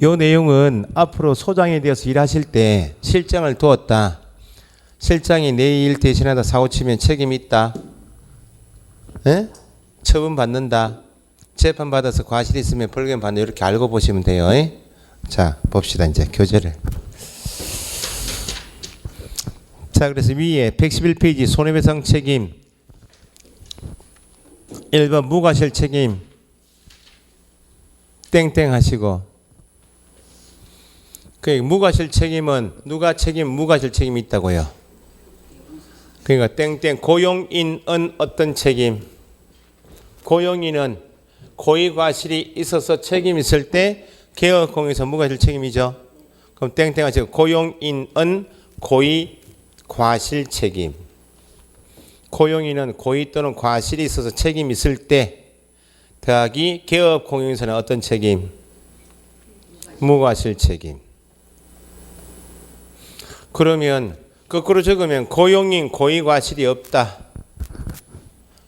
요 내용은 앞으로 소장이 되어서 일하실 때 실장을 두었다. 실장이 내 일 대신하다 사고 치면 책임이 있다. 에? 처분 받는다. 재판 받아서 과실이 있으면 벌금 받는다. 이렇게 알고 보시면 돼요. 자, 봅시다. 이제 교재를. 자, 그래서 위에 111페이지 손해배상 책임 1번 무과실 책임 땡땡 하시고, 그 무과실 책임은 누가 무과실 책임이 있다고요? 그러니까 땡땡 고용인은 어떤 책임? 고용인은 고의과실이 있어서 책임 있을 때 개업공에서 무과실 책임이죠. 그럼 땡땡 하시고 고용인은 고의과실 책임. 고용인은 고의 또는 과실이 있어서 책임 있을 때 더하기 개업공인에서는 어떤 책임? 무과실 책임. 그러면 거꾸로 적으면 고용인 고의과실이 없다.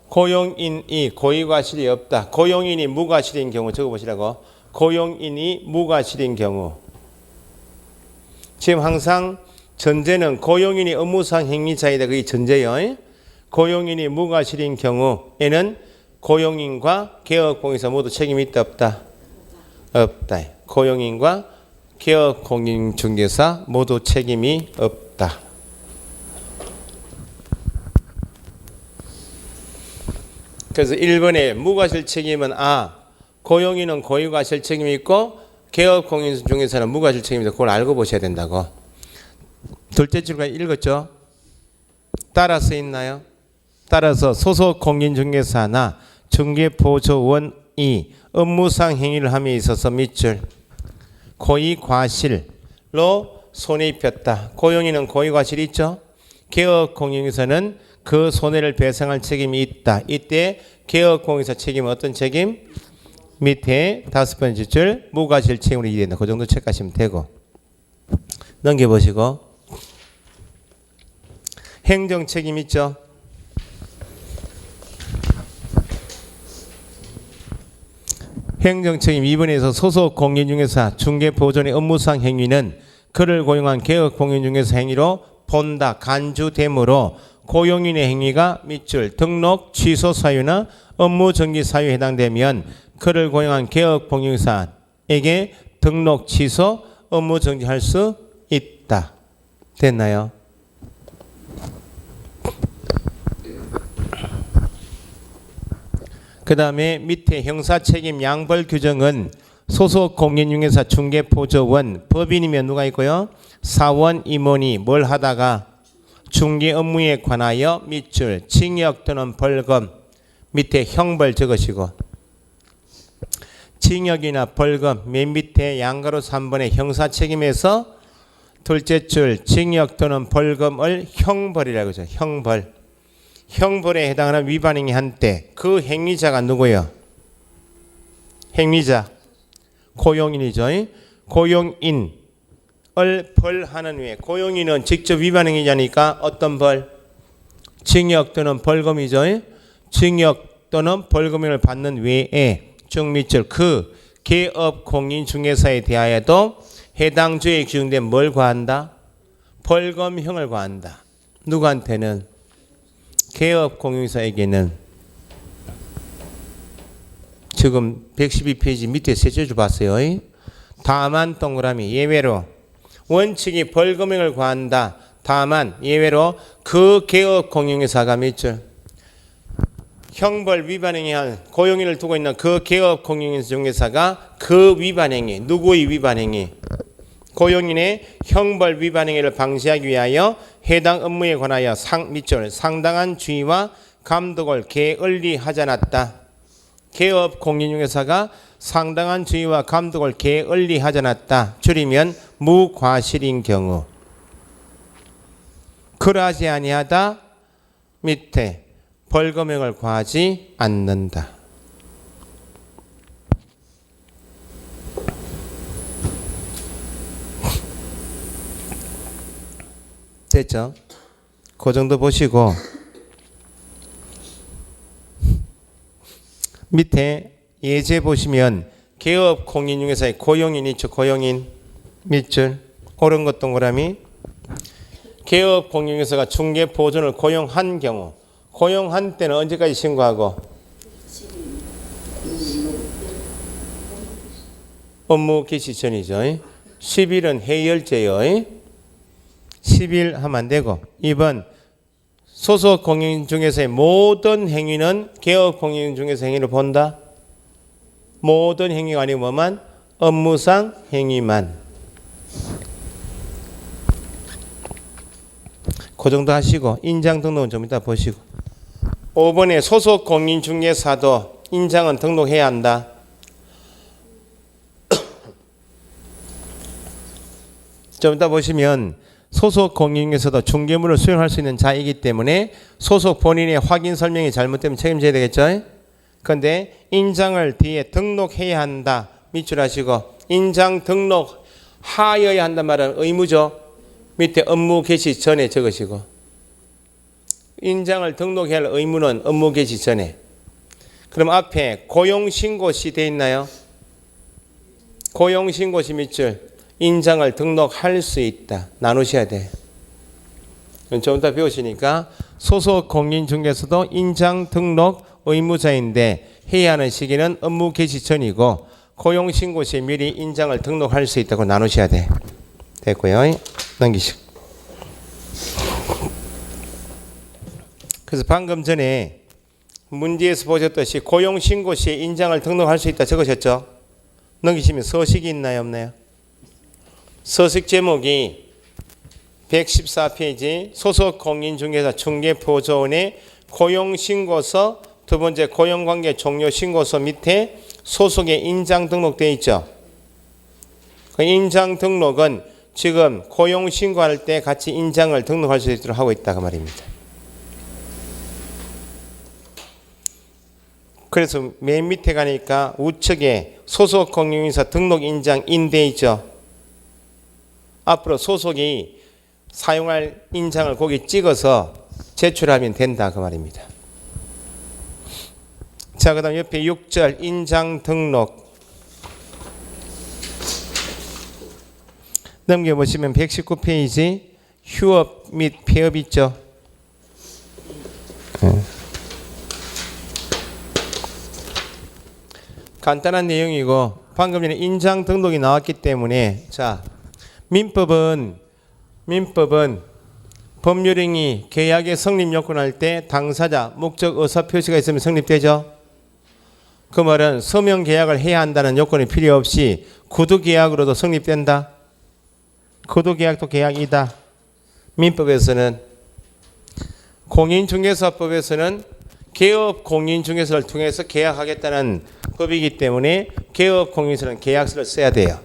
고용인이 고의과실이 없다. 고용인이 무과실인 경우 적어보시라고. 고용인이 무과실인 경우. 지금 항상 전제는 고용인이 업무상 행위자이다. 그게 전제요. 고용인이 무과실인 경우에는 고용인과 개업공인에서 모두 책임이 있다 없다? 없다. 고용인과 개업공인중개사 모두 책임이 없다. 그래서 1번에 무과실 책임은 고용인은 고의과실 책임이 있고 개업공인중개사는 무과실 책임이다. 그걸 알고 보셔야 된다고. 둘째 줄까지 읽었죠? 따라서 있나요? 따라서 소속 공인중개사나 중개보조원이 업무상 행위를 함에 있어서 밑줄 고의과실로 손해 입혔다. 고용인은 고의과실이 있죠. 개업공인에서는 그 손해를 배상할 책임이 있다. 이때 개업공인에서 책임은 어떤 책임? 밑에 5번째 줄 무과실 책임으로 이해된다. 그 정도 체크하시면 되고, 넘겨보시고 행정 책임 있죠. 행정책임 2번에서 소속 공인중개사 중개보존의 업무상 행위는 그를 고용한 개업공인중개사 행위로 본다. 간주되므로 고용인의 행위가 밑줄 등록 취소 사유나 업무 정지 사유에 해당되면 그를 고용한 개업공인중개사에게 등록 취소 업무 정지할 수 있다. 됐나요? 그 다음에 밑에 형사책임 양벌 규정은 소속 공인중개사 중개보조원 법인이면 누가 있고요? 사원 임원이 뭘 하다가 중개 업무에 관하여 밑줄 징역 또는 벌금 밑에 형벌 적으시고, 징역이나 벌금 맨 밑에 양가로 3번의 형사책임에서 둘째 줄 징역 또는 벌금을 형벌이라고 하죠. 형벌. 형벌에 해당하는 위반 행위 한때 그 행위자가 누구예요? 행위자 고용인이죠. 고용인을 벌하는 후에 고용인은 직접 위반 행위자니까 어떤 벌? 징역 또는 벌금이죠. 징역 또는 벌금을 받는 외에 중밑줄 그 개업공인중개사에 대하여도 해당 죄에 규정된 뭘 과한다? 벌금형을 과한다. 누구한테는? 개업공인중개사에게는. 지금 112페이지 밑에 세 줄 봤어요. 다만 동그라미 예외로 원칙이 벌금형을 과한다. 다만 예외로 그 개업공인중개사가 밑줄 형벌 위반행위 한 고용인을 두고 있는 그 개업공인중개사가 그 위반행위 누구의 위반행위? 고용인의 형벌 위반행위를 방지하기 위하여 해당 업무에 관하여 밑줄 상당한 주의와 감독을 게을리하지 않았다. 개업공인중개사가 상당한 주의와 감독을 게을리하지 않았다. 줄이면 무과실인 경우. 그러하지 아니하다. 밑에 벌금형을 과하지 않는다. 됐죠? 그 정도 보시고 밑에 예제 보시면 개업 공인중개사의 고용인 있죠. 고용인 밑줄 옳은 것 동그라미. 개업 공인중개사가 중개 보존을 고용한 경우 고용한 때는 언제까지 신고하고 업무 개시 전이죠. 10일은 해열제요. 10일 하면 안 되고 2번 소속 공인중개사의 모든 행위는 개업 공인중개사 행위를 본다. 모든 행위가 아니고 뭐만? 업무상 행위만. 그 정도 하시고 인장 등록은 좀 이따 보시고 5번에 소속 공인중개사도 인장은 등록해야 한다. 좀 이따 보시면 소속 공인중개사도 중개물을 수행할 수 있는 자이기 때문에 소속 본인의 확인 설명이 잘못되면 책임져야 되겠죠. 그런데 인장을 뒤에 등록해야 한다. 밑줄 하시고 인장 등록 하여야 한단 말은 의무죠. 밑에 업무 개시 전에 적으시고 인장을 등록해야 할 의무는 업무 개시 전에. 그럼 앞에 고용신고시 돼 있나요? 고용신고시 밑줄 인장을 등록할 수 있다. 나누셔야 돼. 좀 이따 배우시니까 소속 공인중개사도 인장 등록 의무자인데 해야 하는 시기는 업무 개시 전이고 고용신고 시 미리 인장을 등록할 수 있다고 나누셔야 돼. 됐고요. 넘기시고. 그래서 방금 전에 문제에서 보셨듯이 고용신고 시에 인장을 등록할 수 있다 적으셨죠? 넘기시면 서식이 있나요 없나요? 서식 제목이 114페이지 소속 공인중개사 중개보조원의 고용신고서 두 번째 고용관계 종료 신고서 밑에 소속의 인장 등록되어 있죠. 그 인장 등록은 지금 고용신고할 때 같이 인장을 등록할 수 있도록 하고 있다 그 말입니다. 그래서 맨 밑에 가니까 우측에 소속 공인중개사 등록 인장 인돼 있죠. 앞으로 소속이 사용할 인장을 거기 찍어서 제출하면 된다 그 말입니다. 자, 그 다음 옆에 6절 인장 등록 넘겨보시면 119페이지 휴업 및 폐업 있죠. 간단한 내용이고 방금 전에 인장 등록이 나왔기 때문에 자 민법은 법률행위 계약의 성립 요건할 때 당사자 목적 의사 표시가 있으면 성립되죠. 그 말은 서명 계약을 해야 한다는 요건이 필요 없이 구두 계약으로도 성립된다. 구두 계약도 계약이다. 민법에서는 공인중개사법에서는 개업 공인중개사를 통해서 계약하겠다는 법이기 때문에 개업 공인중개사는 계약서를 써야 돼요.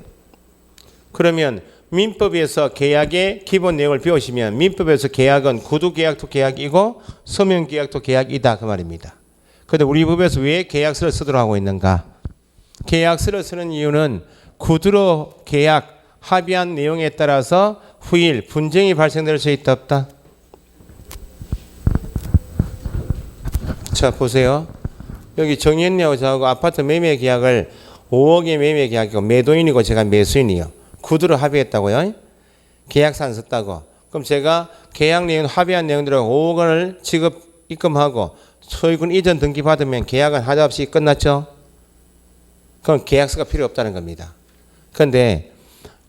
그러면 민법에서 계약의 기본 내용을 배우시면 민법에서 계약은 구두 계약도 계약이고 서명 계약도 계약이다 그 말입니다. 그런데 우리 법에서 왜 계약서를 쓰도록 하고 있는가? 계약서를 쓰는 이유는 구두로 계약 합의한 내용에 따라서 후일 분쟁이 발생될 수 있다 없다? 자 보세요. 여기 정현래하고 저하고 아파트 매매 계약을 5억의 매매 계약이고 매도인이고 제가 매수인이요. 구두로 합의했다고요? 계약서 안 썼다고. 그럼 제가 계약 내용 합의한 내용대로 5억 원을 지급 입금하고 소유권 이전 등기 받으면 계약은 하자 없이 끝났죠? 그럼 계약서가 필요 없다는 겁니다. 그런데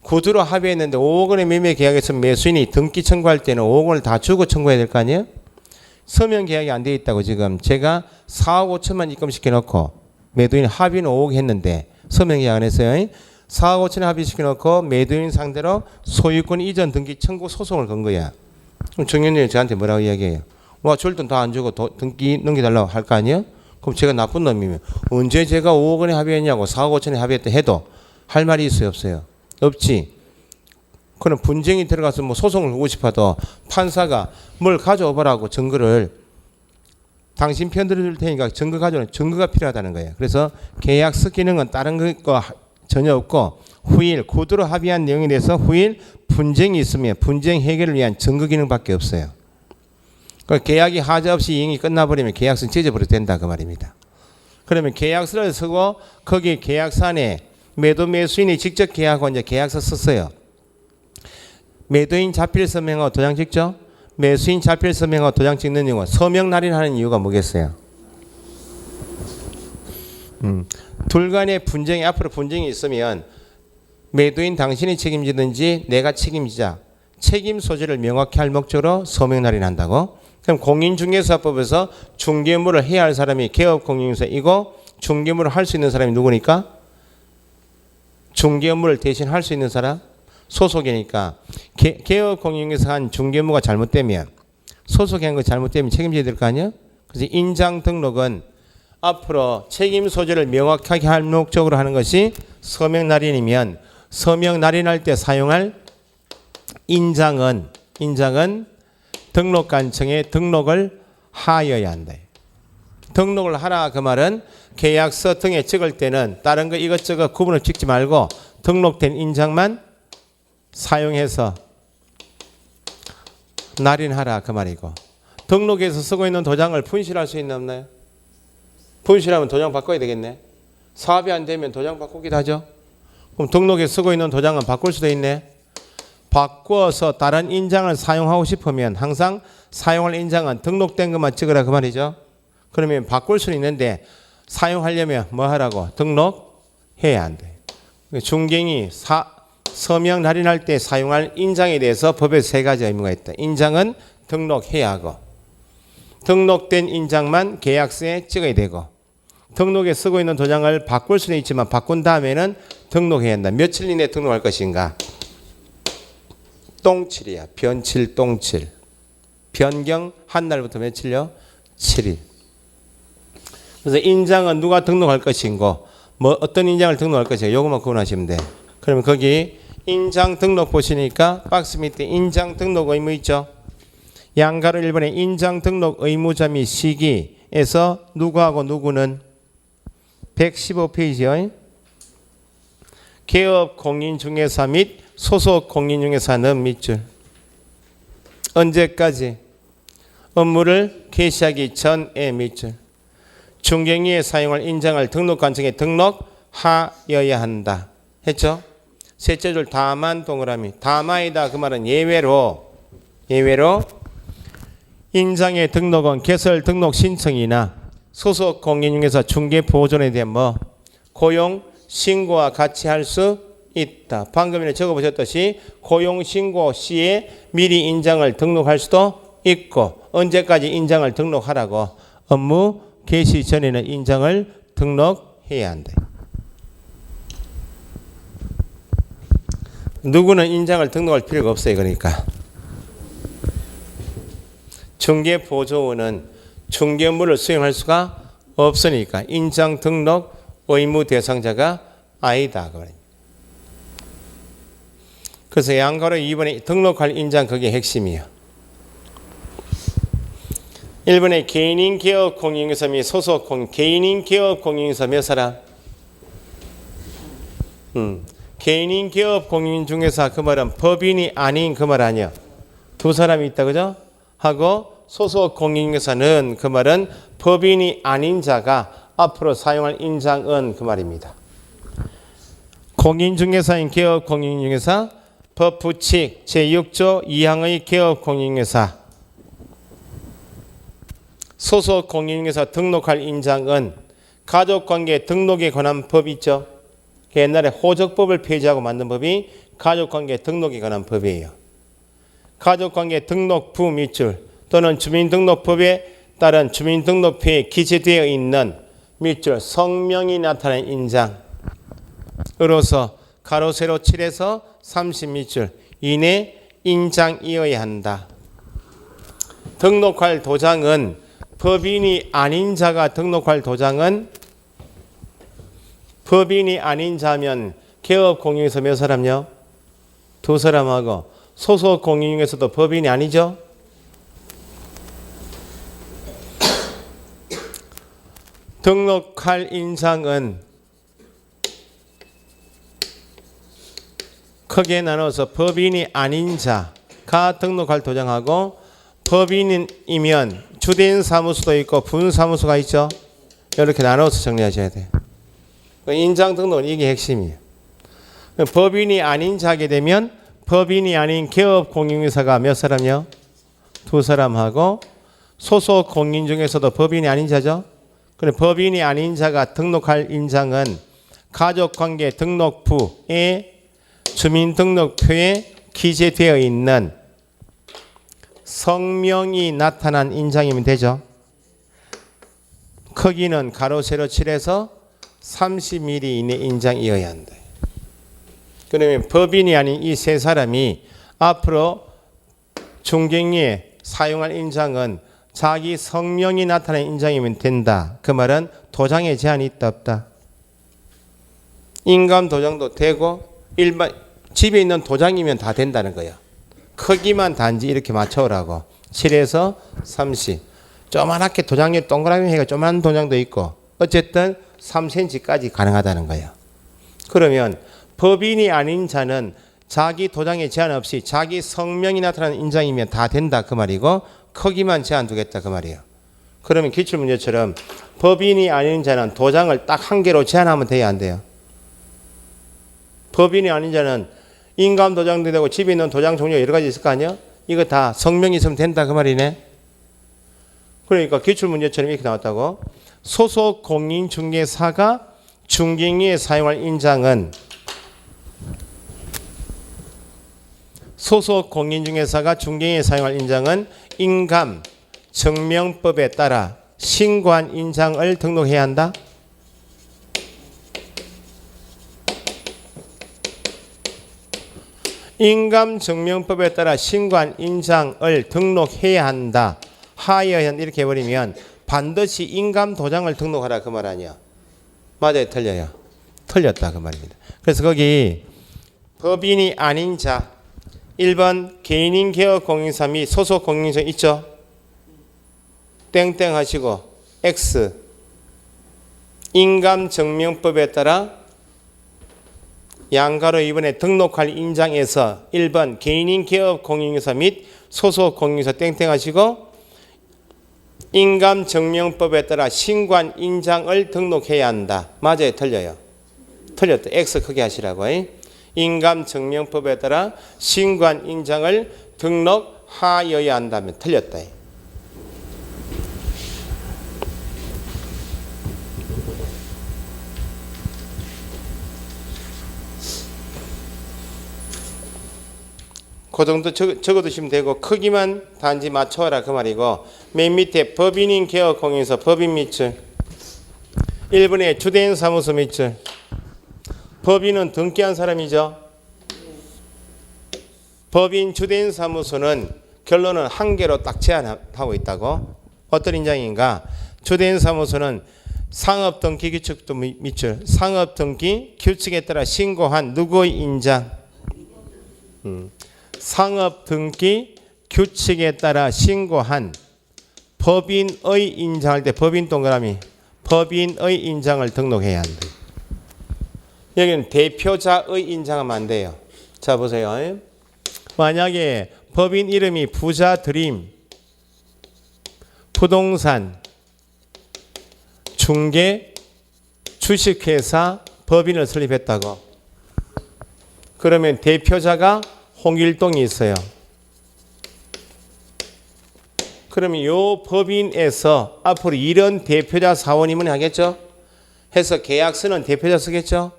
구두로 합의했는데 5억 원의 매매 계약에서 매수인이 등기 청구할 때는 5억 원을 다 주고 청구해야 될 거 아니에요? 서명 계약이 안 돼 있다고 지금 제가 4억 5천만 입금시켜 놓고 매도인 합의는 5억 했는데 서명 계약 안 했어요. 4억 5천에 합의시켜 놓고 매도인 상대로 소유권 이전 등기 청구 소송을 건 거야. 그럼 정현이 저한테 뭐라고 이야기해요? 와, 줄 돈 다 안 주고 등기 넘겨달라고 할 거 아니에요? 그럼 제가 나쁜 놈이면 언제 제가 5억 원에 합의했냐고 4억 5천에 합의했다 해도 할 말이 있어요 없어요? 없지. 그럼 분쟁이 들어가서 뭐 소송을 하고 싶어도 판사가 뭘 가져오라고 증거를 당신 편 들어줄 테니까 증거 가져오는 증거가 필요하다는 거예요. 그래서 계약서 기능은 다른 거 전혀 없고 후일 구두로 합의한 내용에 대해서 후일 분쟁이 있으면 분쟁 해결을 위한 증거 기능밖에 없어요. 그러니까 계약이 하자 없이 이행이 끝나버리면 계약서는 찢어버려도 된다 그 말입니다. 그러면 계약서를 쓰고 거기 계약서 안에 매도 매수인이 직접 계약하고 이제 계약서 썼어요. 매도인 자필 서명하고 도장 찍죠. 매수인 자필 서명하고 도장 찍는 이유가 서명 날인하는 이유가 뭐겠어요? 둘 간의 분쟁이 앞으로 분쟁이 있으면 매도인 당신이 책임지든지 내가 책임지자 책임 소재를 명확히 할 목적으로 서명 날인한다고. 그럼 공인중개사법에서 중개물을 해야 할 사람이 개업공인중개사이고 중개물을 할 수 있는 사람이 누구니까? 중개물을 대신 할 수 있는 사람? 소속이니까 개업공인중개사가 한 중개무가 잘못되면 소속한 거 잘못되면 책임져야 될 거 아니야? 그래서 인장 등록은 앞으로 책임 소재를 명확하게 할 목적으로 하는 것이 서명 날인이면 서명 날인할 때 사용할 인장은 등록관청에 등록을 하여야 한다. 등록을 하라 그 말은 계약서 등에 찍을 때는 다른 거 이것저것 구분을 찍지 말고 등록된 인장만 사용해서 날인하라 그 말이고, 등록해서 쓰고 있는 도장을 분실할 수 있나 없나요? 분실하면 도장 바꿔야 되겠네. 사업이 안 되면 도장 바꾸기도 하죠. 그럼 등록에 쓰고 있는 도장은 바꿀 수도 있네. 바꿔서 다른 인장을 사용하고 싶으면 항상 사용할 인장은 등록된 것만 찍으라 그 말이죠. 그러면 바꿀 수는 있는데 사용하려면 뭐 하라고? 등록해야 안 돼. 중개인이 서명 날인할 때 사용할 인장에 대해서 법에 세 가지 의무가 있다. 인장은 등록해야 하고, 등록된 인장만 계약서에 찍어야 되고, 등록에 쓰고 있는 도장을 바꿀 수는 있지만 바꾼 다음에는 등록해야 한다. 며칠 이내에 등록할 것인가? 똥칠이야. 변칠, 똥칠. 변경 한 날부터 며칠요? 7일. 그래서 인장은 누가 등록할 것인고, 뭐 어떤 인장을 등록할 것인가, 요것만 구분하시면 돼. 그러면 거기 인장 등록 보시니까 박스 밑에 인장 등록 의무 있죠. 양가로 1번에 인장 등록 의무자 및 시기에서 누구하고 누구는 115페이지요. 개업 공인중개사 및 소속 공인중개사는 밑줄. 언제까지? 업무를 개시하기 전에 밑줄. 중개인이 사용할 인장을 등록관청에 등록하여야 한다. 했죠? 셋째 줄 다만 동그라미. 다만이다 그 말은 예외로 인장의 등록은 개설 등록 신청이나 소속 공인중개사 중개 보존에 대한 뭐 고용 신고와 같이 할 수 있다. 방금 전에 적어보셨듯이 고용 신고 시에 미리 인장을 등록할 수도 있고, 언제까지 인장을 등록하라고? 업무 개시 전에는 인장을 등록해야 한다. 누구는 인장을 등록할 필요가 없어요. 그러니까 중개보조원은 중개물을 수행할 수가 없으니까 인장 등록 의무 대상자가 아니다. 그래서 양가로 2번에 등록할 인장 그게 핵심이에요. 1번에 개인인 개업 공인중개사 및 소속 개인인 개업 공인중개사 몇 사람? 개인인 개업 공인중개사 그 말은 법인이 아닌 그 말 아니야. 두 사람이 있다 그죠? 하고 소속 공인중개사는 그 말은 법인이 아닌 자가 앞으로 사용할 인장은 그 말입니다. 공인중개사인 개업 공인중개사 법 부칙 제6조 2항의 개업 공인중개사 소속 공인중개사 등록할 인장은 가족관계 등록에 관한 법 있죠. 옛날에 호적법을 폐지하고 만든 법이 가족관계 등록에 관한 법이에요. 가족관계 등록부 밑줄 또는 주민등록법에 따른 주민등록표에 기재되어 있는 밑줄 성명이 나타낸 인장으로서 가로 세로 7에서 30 밑줄 이내 인장이어야 한다. 등록할 도장은 법인이 아닌 자가 등록할 도장은 법인이 아닌 자면 개업 공인중개사 몇 사람요? 두 사람하고 소속 공인중개사도 법인이 아니죠? 등록할 인장은 크게 나눠서 법인이 아닌 자가 등록할 도장하고 법인이면 주된 사무소도 있고 분사무소가 있죠. 이렇게 나눠서 정리하셔야 돼요. 인장 등록은 이게 핵심이에요. 법인이 아닌 자게 되면 법인이 아닌 개업 공인중개사가 몇 사람이요? 2사람하고 소속 공인 중에서도 법인이 아닌 자죠. 그럼 법인이 아닌 자가 등록할 인장은 가족관계 등록부에 주민등록표에 기재되어 있는 성명이 나타난 인장이면 되죠. 크기는 가로 세로 칠해서 30mm 이내 인장이어야 한다. 그러면 법인이 아닌 이 세 사람이 앞으로 중개인에 사용할 인장은 자기 성명이 나타난 인장이면 된다. 그 말은 도장에 제한이 있다 없다. 인감 도장도 되고 일반 집에 있는 도장이면 다 된다는 거예요. 크기만 단지 이렇게 맞춰오라고. 7에서 30. 조그맣게 도장이 동그라미 해가 조그만 도장도 있고 어쨌든 3cm까지 가능하다는 거예요. 그러면 법인이 아닌 자는 자기 도장에 제한 없이 자기 성명이 나타나는 인장이면 다 된다 그 말이고 크기만 제한 두겠다 그 말이에요. 그러면 기출문제처럼 법인이 아닌 자는 도장을 딱 한 개로 제한하면 돼야 안 돼요. 법인이 아닌 자는 인감 도장도 되고 집에 있는 도장 종류 여러 가지 있을 거 아니야? 이거 다 성명이 있으면 된다 그 말이네. 그러니까 기출문제처럼 이렇게 나왔다고. 소속 공인중개사가 중개인에 사용할 인장은 소속 공인중개사가 중개인에 사용할 인장은 인감 증명법에 따라 신고한 인장을 등록해야 한다. 인감 증명법에 따라 신고한 인장을 등록해야 한다. 하여현 이렇게 해버리면 반드시 인감 도장을 등록하라 그 말 아니야. 맞아요, 틀려요? 틀렸다 그 말입니다. 그래서 거기 법인이 아닌 자 1번 개인인 개업 공인사 및 소속 공인사 있죠? 땡땡 하시고 X 인감 증명법에 따라 양가로 이번에 등록할 인장에서 1번 개인인 개업 공인사 및 소속 공인사 땡땡 하시고 인감 증명법에 따라 신고한 인장을 등록해야 한다. 맞아요, 틀려요? 틀렸다. X 크게 하시라고. 인감 증명법에 따라 신고한 인장을 등록하여야 한다면 틀렸다. 그 정도 적어두시면 되고 크기만 단지 맞춰라 그 말이고 맨 밑에 법인인 개업 공인사 법인 밑줄 1번에 주된 사무소 밑줄 법인은 등기한 사람이죠. 법인 주된 사무소는 결론은 한 개로 딱 제한하고 있다고. 어떤 인장인가? 주된 사무소는 상업등기 규칙도 밑줄 상업등기 규칙에 따라 신고한 누구의 인장? 상업등기 규칙에 따라 신고한 법인의 인장할 때 법인 동그라미 법인의 인장을 등록해야 한다. 여기는 대표자의 인장하면 안 돼요. 자 보세요. 만약에 법인 이름이 부자드림 부동산 중개 주식회사 법인을 설립했다고. 그러면 대표자가 홍길동이 있어요. 그러면 이 법인에서 앞으로 이런 대표자 사원임은 하겠죠? 해서 계약서는 대표자 쓰겠죠?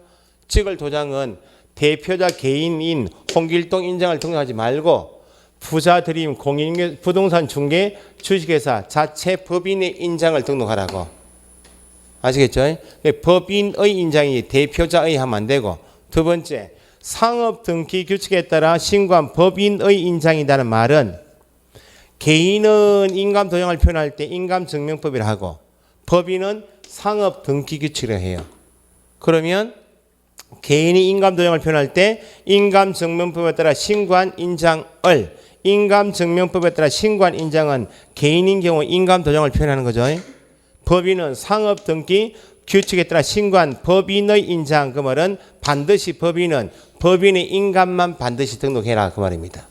찍을 도장은 대표자 개인인 홍길동 인장을 등록하지 말고 부자드림 공인 부동산 중개 주식회사 자체 법인의 인장을 등록하라고. 아시겠죠? 법인의 인장이 대표자의 하면 안 되고 두 번째 상업등기 규칙에 따라 신고한 법인의 인장이라는 말은 개인은 인감 도장을 표현할 때 인감증명법이라 하고 법인은 상업등기 규칙이라 해요. 그러면 개인이 인감 도장을 표현할 때 인감증명법에 따라 신고한 인장을 인감증명법에 따라 신고한 인장은 개인인 경우 인감 도장을 표현하는 거죠. 법인은 상업등기 규칙에 따라 신고한 법인의 인장 그 말은 반드시 법인은 법인의 인감만 반드시 등록해라 그 말입니다.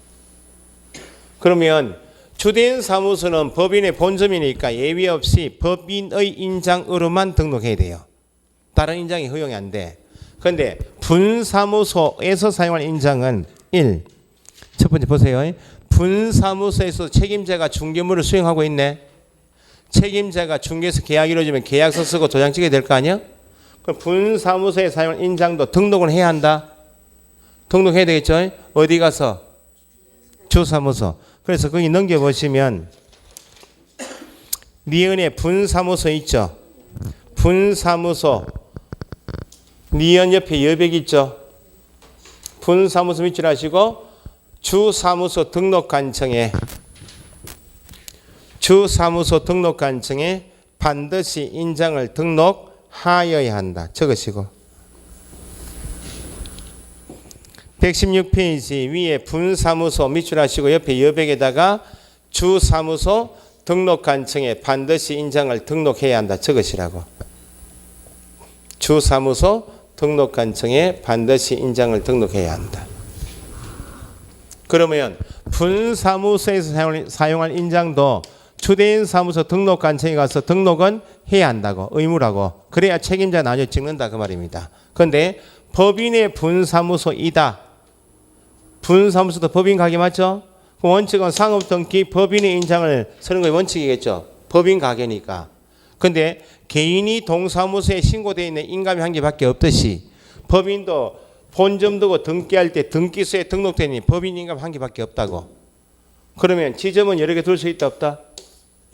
그러면 주된 사무소는 법인의 본점이니까 예외 없이 법인의 인장으로만 등록해야 돼요. 다른 인장이 허용이 안 돼. 그런데 분사무소에서 사용할 인장은 1. 첫 번째 보세요. 분사무소에서 책임자가 중개물을 수행하고 있네. 책임자가 중개에서 계약이 이루어지면 계약서 쓰고 도장 찍어야 될 거 아니야? 그럼 분사무소에 사용할 인장도 등록을 해야 한다. 등록해야 되겠죠? 어디 가서? 주사무소. 그래서 거기 넘겨보시면 니은에 분사무소 있죠? 분사무소 니은 옆에 여백 있죠? 분사무소 밑줄 하시고 주사무소 등록관청에 반드시 인장을 등록하여야 한다. 적으시고 116페이지 위에 분사무소 밑줄 하시고 옆에 여백에다가 주사무소 등록관청에 반드시 인장을 등록해야 한다. 적으시라고. 주사무소 등록관청에 반드시 인장을 등록해야 한다. 그러면 분사무소에서 사용할 인장도 주대인 사무소 등록관청에 가서 등록은 해야 한다고. 의무라고. 그래야 책임자 나눠 찍는다 그 말입니다. 그런데 법인의 분사무소이다. 분사무소도 법인 가게 맞죠? 그 원칙은 상업등기 법인의 인장을 쓰는 게 원칙이겠죠. 법인 가게니까. 근데 개인이 동사무소에 신고되어 있는 인감이 한 개밖에 없듯이 법인도 본점 두고 등기할 때 등기소에 등록되니 법인 인감 한 개밖에 없다고. 그러면 지점은 여러 개 둘 수 있다 없다?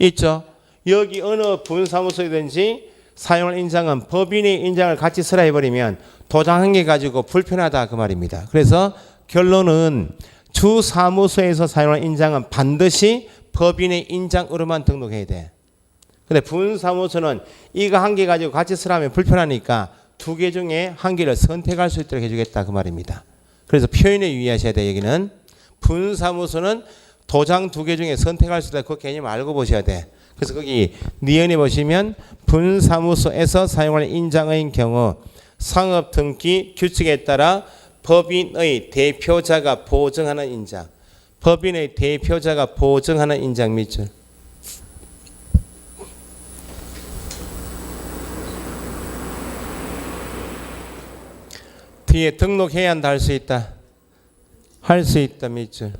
있죠. 여기 어느 분사무소이든지 사용할 인장은 법인의 인장을 같이 쓰라 해버리면 도장 한 개 가지고 불편하다 그 말입니다. 그래서 결론은 주사무소에서 사용할 인장은 반드시 법인의 인장으로만 등록해야 돼. 근데 분사무소는 이거 한 개 가지고 같이 쓰라면 불편하니까 두 개 중에 한 개를 선택할 수 있도록 해주겠다 그 말입니다. 그래서 표현에 유의하셔야 돼. 여기는 분사무소는 도장 두 개 중에 선택할 수 있다. 그 개념 알고 보셔야 돼. 그래서 거기 니은에 보시면 분사무소에서 사용할 인장의 경우 상업등기 규칙에 따라 법인의 대표자가 보증하는 인장, 법인의 대표자가 보증하는 인장 밑줄. 뒤에 등록해야 한다 할 수 있다. 할 수 있다 밑줄.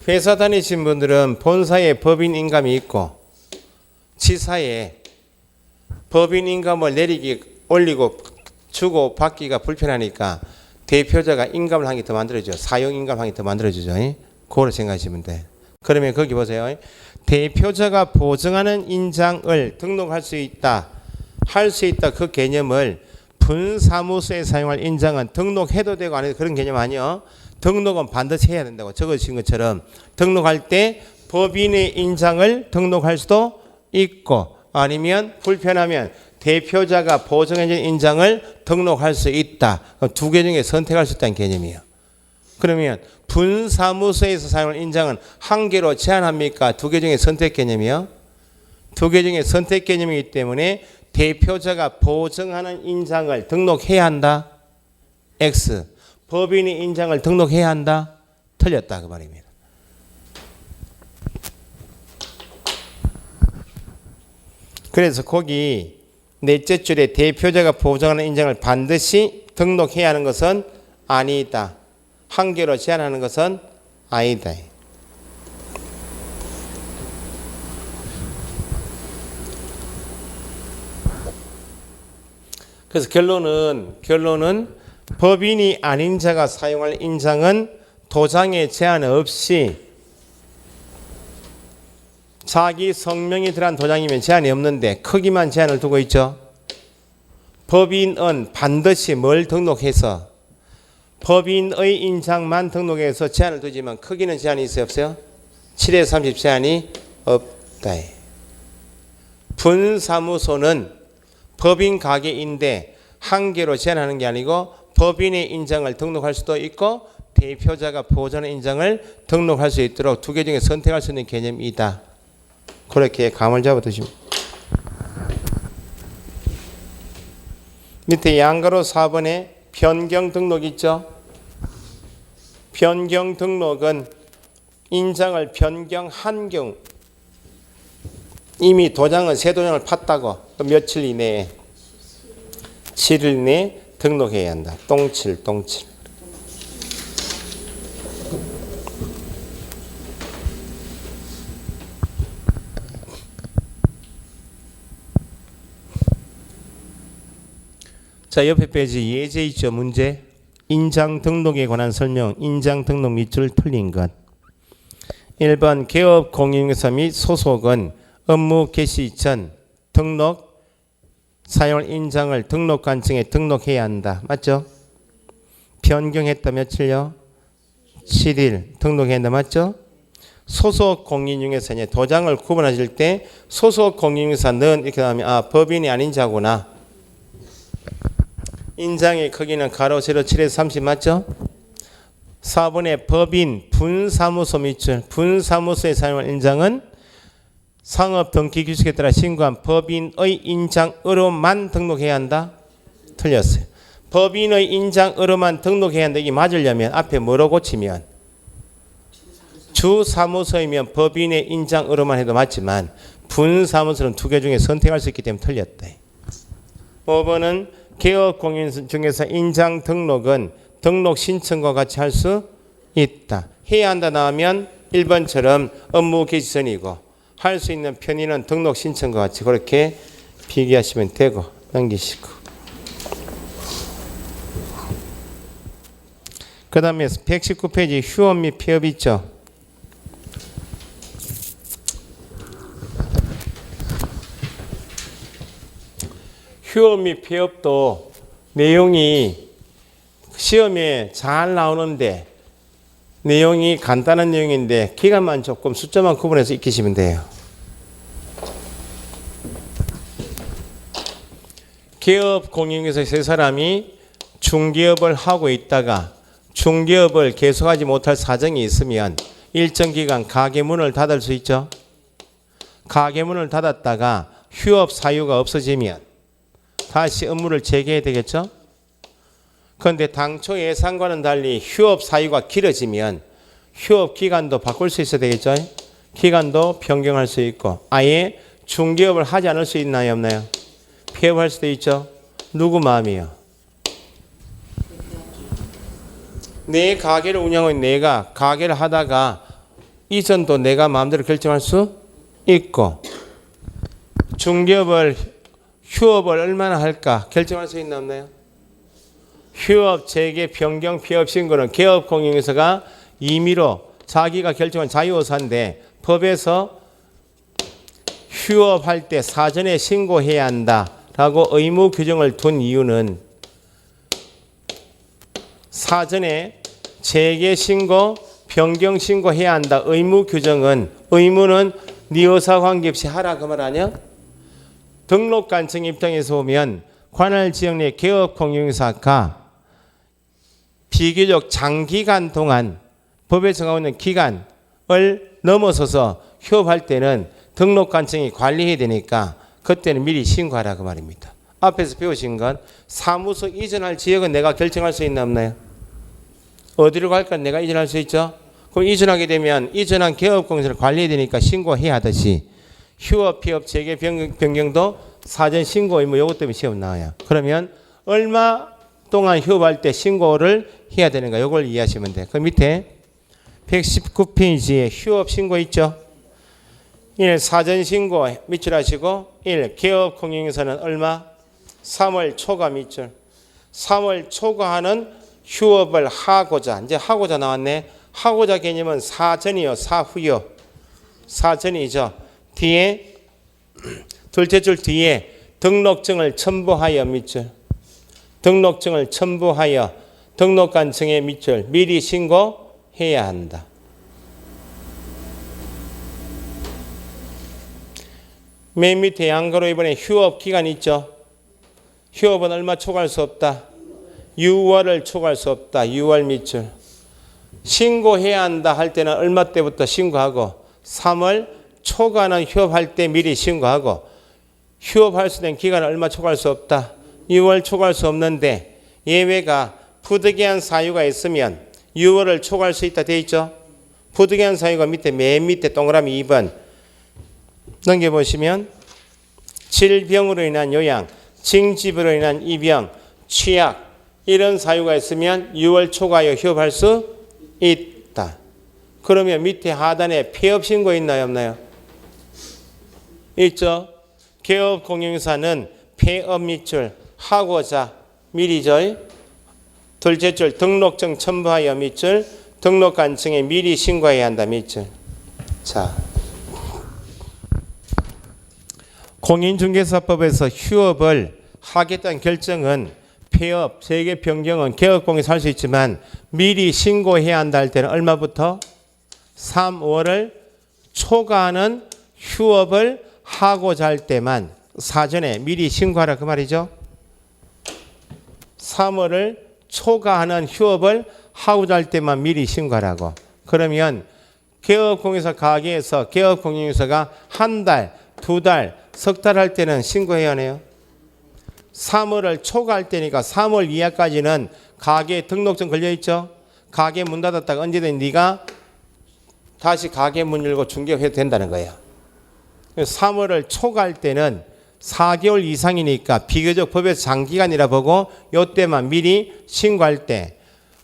회사 다니신 분들은 본사에 법인 인감이 있고 지사에 법인 인감을 올리고 주고 받기가 불편하니까 대표자가 인감을 한 개 더 만들어줘. 사용 인감 한 개 더 만들어주죠. 그거를 생각하시면 돼. 그러면 거기 보세요. 대표자가 보증하는 인장을 등록할 수 있다. 할 수 있다. 그 개념을 분사무소에 사용할 인장은 등록해도 되고 안 해도 그런 개념 아니요. 등록은 반드시 해야 된다고 적으신 것처럼 등록할 때 법인의 인장을 등록할 수도 있고 아니면 불편하면 대표자가 보증해준 인장을 등록할 수 있다. 두 개 중에 선택할 수 있다는 개념이에요. 그러면 분사무소에서 사용할 인장은 한 개로 제한합니까? 두 개 중에 선택 개념이요? 두 개 중에 선택 개념이기 때문에 대표자가 보증하는 인장을 등록해야 한다. X. 법인의 인장을 등록해야 한다. 틀렸다 그 말입니다. 그래서 거기 넷째 줄에 대표자가 보증하는 인장을 반드시 등록해야 하는 것은 아니다. 한 개로 제한하는 것은 아니다. 그래서 결론은 법인이 아닌 자가 사용할 인장은 도장에 제한 없이 자기 성명이 들어간 도장이면 제한이 없는데 크기만 제한을 두고 있죠. 법인은 반드시 뭘 등록해서 법인의 인장만 등록해서 제한을 두지만 크기는 제한이 있어요 없어요? 7에 30 제한이 없다. 분사무소는 법인 가게인데 한 개로 제한하는 게 아니고 법인의 인장을 등록할 수도 있고 대표자가 보존의 인장을 등록할 수 있도록 두 개 중에 선택할 수 있는 개념이다. 그렇게 감을 잡아 두시면 밑에 양가로 4번에 변경 등록 있죠. 변경 등록은 인장을 변경한 경우 이미 도장은 새 도장을 팠다고 며칠 이내에 7일 내에 등록해야 한다. 똥칠. 자, 옆에 페이지 예제 있죠. 문제. 인장 등록에 관한 설명. 인장 등록 밑줄 틀린 것. 1번 개업 공인중개사 및 소속은 업무 개시 전 등록 사용할 인장을 등록관청에 등록해야 한다. 맞죠? 변경했다 며칠요? 7일 등록해야 한다. 맞죠? 소속 공인중개사 도장을 구분하실 때 소속 공인중개사는 이렇게 하면 법인이 아닌 자구나. 인장의 크기는 가로 세로 7에서 30 맞죠? 4번의 법인 분사무소 밑줄 분사무소에 사용할 인장은 상업 등기 규칙에 따라 신고한 법인의 인장으로만 등록해야 한다? 틀렸어요. 법인의 인장으로만 등록해야 한다. 이게 맞으려면 앞에 뭐로 고치면 주사무소이면 법인의 인장으로만 해도 맞지만 분사무소는 두 개 중에 선택할 수 있기 때문에 틀렸다. 5번은 개업공인중개사 인장 등록은 등록 신청과 같이 할 수 있다. 해야 한다 나오면 1번처럼 업무 개시 전이고 할 수 있는 편의는 등록 신청과 같이 그렇게 비교하시면 되고 넘기시고. 그 다음에 119페이지 휴업 및 폐업 있죠. 휴업 및 폐업도 내용이 시험에 잘 나오는데 내용이 간단한 내용인데 기간만 조금 숫자만 구분해서 익히시면 돼요. 개업 공인중개사 세 사람이 중개업을 하고 있다가 중개업을 계속하지 못할 사정이 있으면 일정 기간 가게문을 닫을 수 있죠. 가게문을 닫았다가 휴업 사유가 없어지면 다시 업무를 재개해야 되겠죠. 그런데 당초 예상과는 달리 휴업 사유가 길어지면 휴업 기간도 바꿀 수 있어야 되겠죠. 기간도 변경할 수 있고 아예 중개업을 하지 않을 수 있나요 없나요? 폐업할 수도 있죠. 누구 마음이요? 내 가게를 운영하고 내가 가게를 하다가 이전도 내가 마음대로 결정할 수 있고 중개업을 휴업을 얼마나 할까 결정할 수 있나 없나요? 휴업, 재개, 변경, 폐업 신고는 개업공인중개사가 임의로 자기가 결정한 자유의사인데 법에서 휴업할 때 사전에 신고해야 한다라고 의무 규정을 둔 이유는 사전에 재개 신고, 변경 신고해야 한다. 의무 규정은 의무는 네 의사 관계없이 하라 그 말 아니야? 등록관청 입장에서 보면 관할 지역 내 개업공인중개사가 비교적 장기간 동안 법에 정하고 있는 기간을 넘어서서 휴업할 때는 등록관청이 관리해야 되니까 그때는 미리 신고하라 그 말입니다. 앞에서 배우신 건 사무소 이전할 지역은 내가 결정할 수 있나 없나요? 어디로 갈까 내가 이전할 수 있죠. 그럼 이전하게 되면 이전한 개업공인중개사를 관리해야 되니까 신고해야 하듯이 휴업, 폐업, 재개, 변경도 사전 신고 의무 요것 때문에 시험 나와요. 그러면 얼마 동안 휴업할 때 신고를 해야 되는가 요걸 이해하시면 돼요. 그 밑에 119페이지에 휴업 신고 있죠. 1. 사전 신고 밑줄 하시고 1. 개업 공인중개사는 얼마? 3월 초과 밑줄. 3월 초과하는 휴업을 하고자 이제 하고자 나왔네. 하고자 개념은 사전이요 사후요? 사전이죠. 뒤에 둘째 줄 뒤에 등록증을 첨부하여 밑줄. 등록증을 첨부하여 등록관청에 밑줄 미리 신고해야 한다. 맨 밑에 양가로 이번에 휴업 기간 있죠. 휴업은 얼마 초과할 수 없다. 6월을 초과할 수 없다. 6월 밑줄. 신고해야 한다 할 때는 얼마 때부터 신고하고 3월 초과는 휴업할 때 미리 신고하고 휴업할 수 있는 기간은 얼마 초과할 수 없다. 6월 초과할 수 없는데 예외가 부득이한 사유가 있으면 6월을 초과할 수 있다 돼 있죠. 부득이한 사유가 밑에 맨 밑에 동그라미 2번 넘겨보시면 질병으로 인한 요양 징집으로 인한 입영, 취약 이런 사유가 있으면 6월 초과하여 휴업할 수 있다. 그러면 밑에 하단에 폐업 신고 있나요 없나요? 있죠. 개업 공인중개사는 폐업 밑줄 하고자 미리죠. 둘째 줄 등록증 첨부하여 밑줄 등록관청에 미리 신고해야 한다 밑줄. 자, 공인중개사법에서 휴업을 하겠다는 결정은 폐업, 세계 변경은 개업공에서 할 수 있지만 미리 신고해야 한다 할 때는 얼마부터? 3월을 초과하는 휴업을 하고자 할 때만 사전에 미리 신고하라 그 말이죠. 3월을 초과하는 휴업을 하고자 할 때만 미리 신고하라고. 그러면 개업공인중개사 가게에서 개업공인중개사가 한 달, 두 달, 석 달 할 때는 신고해야 하네요. 3월을 초과할 때니까 3월 이하까지는 가게 등록증 걸려있죠. 가게 문 닫았다가 언제든 네가 다시 가게 문 열고 중개해도 된다는 거예요. 3월을 초과할 때는 4개월 이상이니까 비교적 법에서 장기간이라 보고 이때만 미리 신고할 때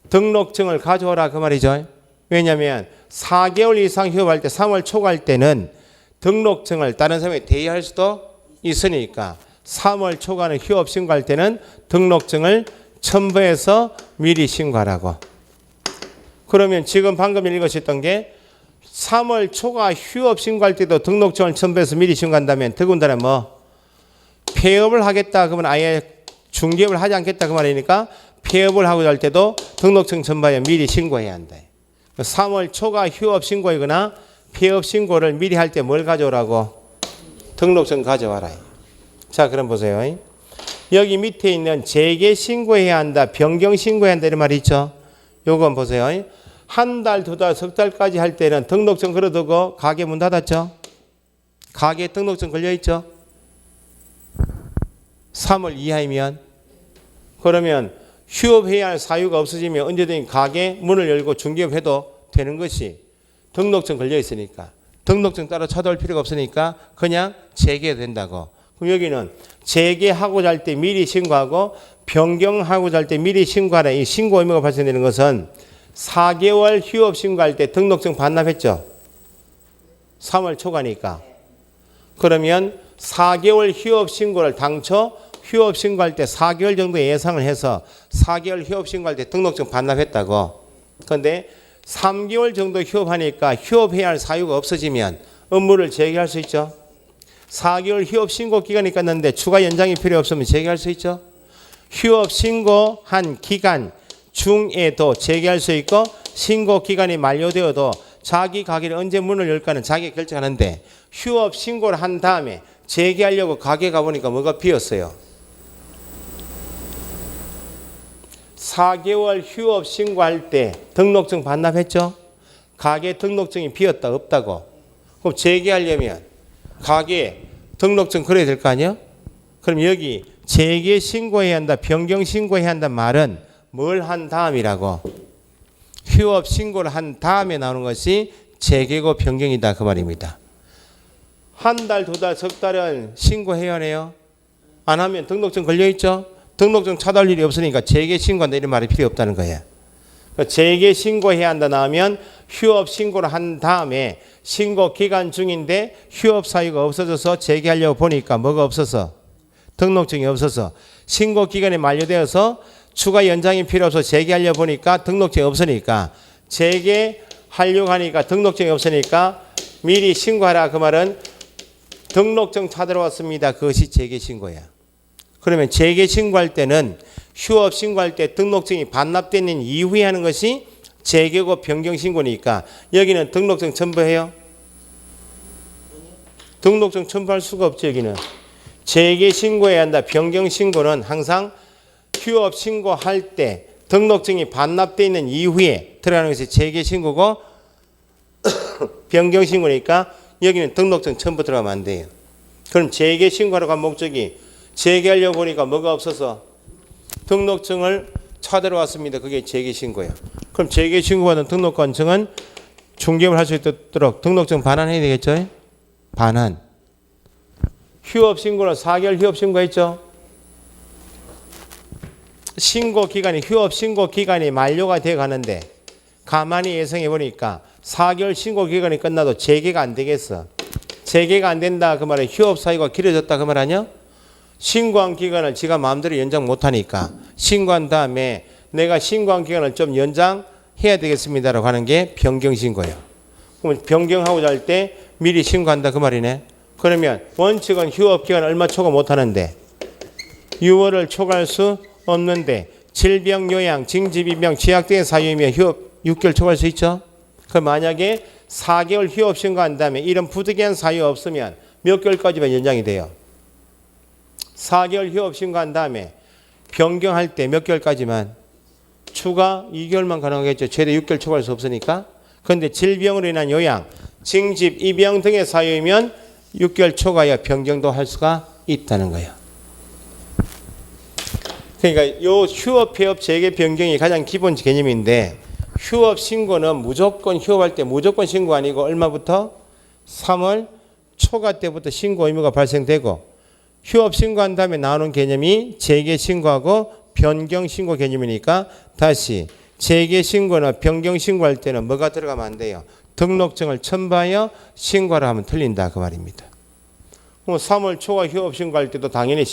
등록증을 가져오라 그 말이죠. 왜냐하면 4개월 이상 휴업할 때 3월 초과할 때는 등록증을 다른 사람에 대여할 수도 있으니까 3월 초과는 휴업 신고할 때는 등록증을 첨부해서 미리 신고하라고. 그러면 지금 방금 읽으셨던 게 3월 초과 휴업 신고할 때도 등록증을 첨부해서 미리 신고한다면 더군다나 뭐 폐업을 하겠다 그러면 아예 중개업을 하지 않겠다 그 말이니까 폐업을 하고자 할 때도 등록증 첨부하여 미리 신고해야 한다. 3월 초과 휴업 신고이거나 폐업 신고를 미리 할 때 뭘 가져오라고? 등록증 가져와라. 자, 그럼 보세요. 여기 밑에 있는 재개 신고해야 한다, 변경 신고해야 한다 이런 말이 있죠. 요건 보세요. 한 달, 두 달, 석 달까지 할 때는 등록증 걸어두고 가게 문 닫았죠. 가게 등록증 걸려있죠. 3월 이하이면 그러면 휴업해야 할 사유가 없어지면 언제든지 가게 문을 열고 중개업해도 되는 것이 등록증 걸려있으니까 등록증 따로 찾아올 필요가 없으니까 그냥 재개해도 된다고. 그럼 여기는 재개하고자 할 때 미리 신고하고 변경하고자 할 때 미리 신고하라. 이 신고 의무가 발생되는 것은 4개월 휴업 신고할 때 등록증 반납했죠. 3월 초과니까. 그러면 4개월 휴업 신고를 당초 휴업 신고할 때 4개월 정도 예상을 해서 4개월 휴업 신고할 때 등록증 반납했다고. 그런데 3개월 정도 휴업하니까 휴업해야 할 사유가 없어지면 업무를 재개할 수 있죠. 4개월 휴업 신고 기간이 끝났는데 추가 연장이 필요 없으면 재개할 수 있죠. 휴업 신고한 기간 중에도 재개할 수 있고 신고 기간이 만료되어도 자기 가게를 언제 문을 열까는 자기가 결정하는데 휴업 신고를 한 다음에 재개하려고 가게 가보니까 뭐가 비었어요. 4개월 휴업 신고할 때 등록증 반납했죠. 가게 등록증이 비었다 없다고. 그럼 재개하려면 가게 등록증 그려야 될 거 아니에요? 그럼 여기 재개 신고해야 한다, 변경 신고해야 한다 말은 뭘 한 다음이라고? 휴업 신고를 한 다음에 나오는 것이 재개고 변경이다 그 말입니다. 한 달, 두 달, 석 달은 신고해야 하네요. 안 하면 등록증 걸려있죠. 등록증 찾아올 일이 없으니까 재개 신고한다 이런 말이 필요 없다는 거예요. 재개 신고해야 한다 나오면 휴업 신고를 한 다음에 신고 기간 중인데 휴업 사유가 없어져서 재개하려고 보니까 뭐가 없어서 등록증이 없어서 신고 기간이 만료되어서 추가 연장이 필요 없어서 재개하려고 보니까 등록증이 없으니까 재개하려고 하니까 등록증이 없으니까 미리 신고하라 그 말은 등록증 찾으러 왔습니다. 그것이 재개 신고야. 그러면 재개 신고할 때는 휴업 신고할 때 등록증이 반납되는 이후에 하는 것이 재개고 변경 신고니까 여기는 등록증 첨부해요. 등록증 첨부할 수가 없죠. 여기는 재개 신고해야 한다. 변경 신고는 항상 휴업 신고할 때 등록증이 반납되어 있는 이후에 들어가는 것이 재개 신고고 변경 신고니까 여기는 등록증 첨부 들어가면 안 돼요. 그럼 재개 신고하라고 한 목적이 재개하려고 보니까 뭐가 없어서 등록증을 찾으러 왔습니다. 그게 재개 신고예요. 그럼 재개 신고받은 등록관청은 중개업을 할 수 있도록 등록증 반환해야 되겠죠? 반환. 휴업 신고는 4개월 휴업 신고했죠? 신고 기간이 휴업 신고 기간이 만료가 돼 가는데 가만히 예상해 보니까 4개월 신고 기간이 끝나도 재개가 안 되겠어. 재개가 안 된다 그 말은 휴업 사유가 길어졌다 그 말 아니야? 신고한 기간을 지가 마음대로 연장 못 하니까 신고한 다음에 내가 신고한 기간을 좀 연장해야 되겠습니다라고 하는 게 변경 신고예요. 그럼 변경하고자 할 때 미리 신고한다 그 말이네. 그러면 원칙은 휴업 기간 얼마 초과 못 하는데 6월을 초과할 수 없는데 질병, 요양, 징집이병, 취약 등의 사유이며 휴업 6개월 초과할 수 있죠. 그 만약에 4개월 휴업 신고한 다음에 이런 부득이한 사유 없으면 몇 개월까지만 연장이 돼요. 4개월 휴업 신고한 다음에 변경할 때 몇 개월까지만 추가 2개월만 가능하겠죠. 최대 6개월 초과할 수 없으니까. 그런데 질병으로 인한 요양, 징집, 입영 등의 사유이면 6개월 초과야 변경도 할 수가 있다는 거예요. 그러니까 요 휴업, 폐업, 재개, 변경이 가장 기본 개념인데 휴업 신고는 무조건 휴업할 때 무조건 신고 아니고 얼마부터? 3월 초과 때부터 신고 의무가 발생되고 휴업 신고한 다음에 나오는 개념이 재개 신고하고 변경 신고 개념이니까 다시 재개 신고나 변경 신고할 때는 뭐가 들어가면 안 돼요? 등록증을 첨부하여 신고를 하면 틀린다 그 말입니다. 그럼 3월 초과 휴업 신고할 때도 당연히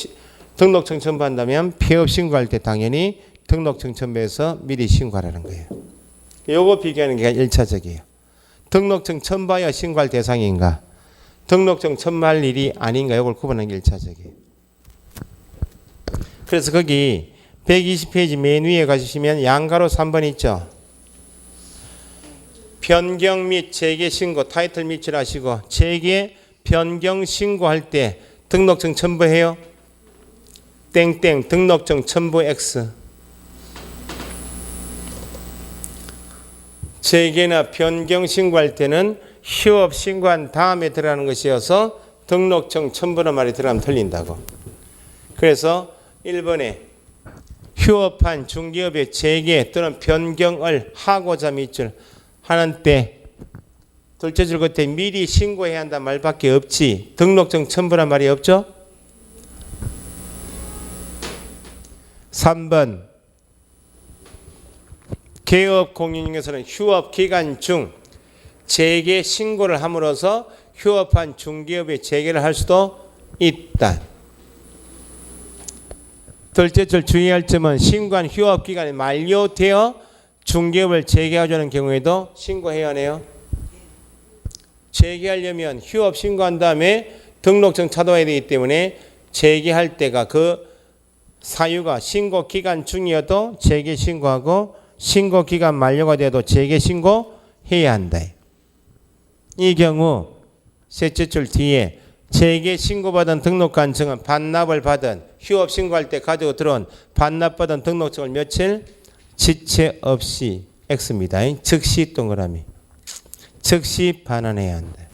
등록증 첨부한다면 폐업 신고할 때 당연히 등록증 첨부해서 미리 신고하라는 거예요. 요거 비교하는 게 1차적이에요. 등록증 첨부하여 신고할 대상인가? 등록증 첨부할 일이 아닌가? 요걸 구분하는 게 1차적이에요. 그래서 거기 120페이지 맨 위에 가시면 양가로 3번 있죠. 변경 및 재개 신고 타이틀 밑줄 하시고 재개 변경 신고할 때 등록증 첨부해요. 땡땡 등록증 첨부 X. 재개나 변경 신고할 때는 휴업 신고한 다음에 들어가는 것이어서 등록증 첨부란 말이 들어가면 틀린다고. 그래서 1번에 휴업한 중기업의 재개 또는 변경을 하고자 밑줄 하는 때 둘째 줄 끝에 미리 신고해야 한다는 말밖에 없지 등록증 첨부란 말이 없죠. 3번 개업 공인중개사는 휴업 기간 중 재개 신고를 함으로써 휴업한 중기업의 재개를 할 수도 있다. 둘째 줄 주의할 점은 신고한 휴업 기간이 만료되어 중기업을 재개하자는 경우에도 신고해야 하네요. 재개하려면 휴업 신고한 다음에 등록증 찾아와야 되기 때문에 재개할 때가 그 사유가 신고 기간 중이어도 재개 신고하고 신고 기간 만료가 돼도 재개 신고해야 한다. 이 경우 셋째 줄 뒤에 재개 신고받은 등록관청은 반납을 받은 휴업 신고할 때 가지고 들어온 반납받은 등록증을 며칠 지체 없이 X입니다. 즉시 동그라미. 즉시 반환해야 한다.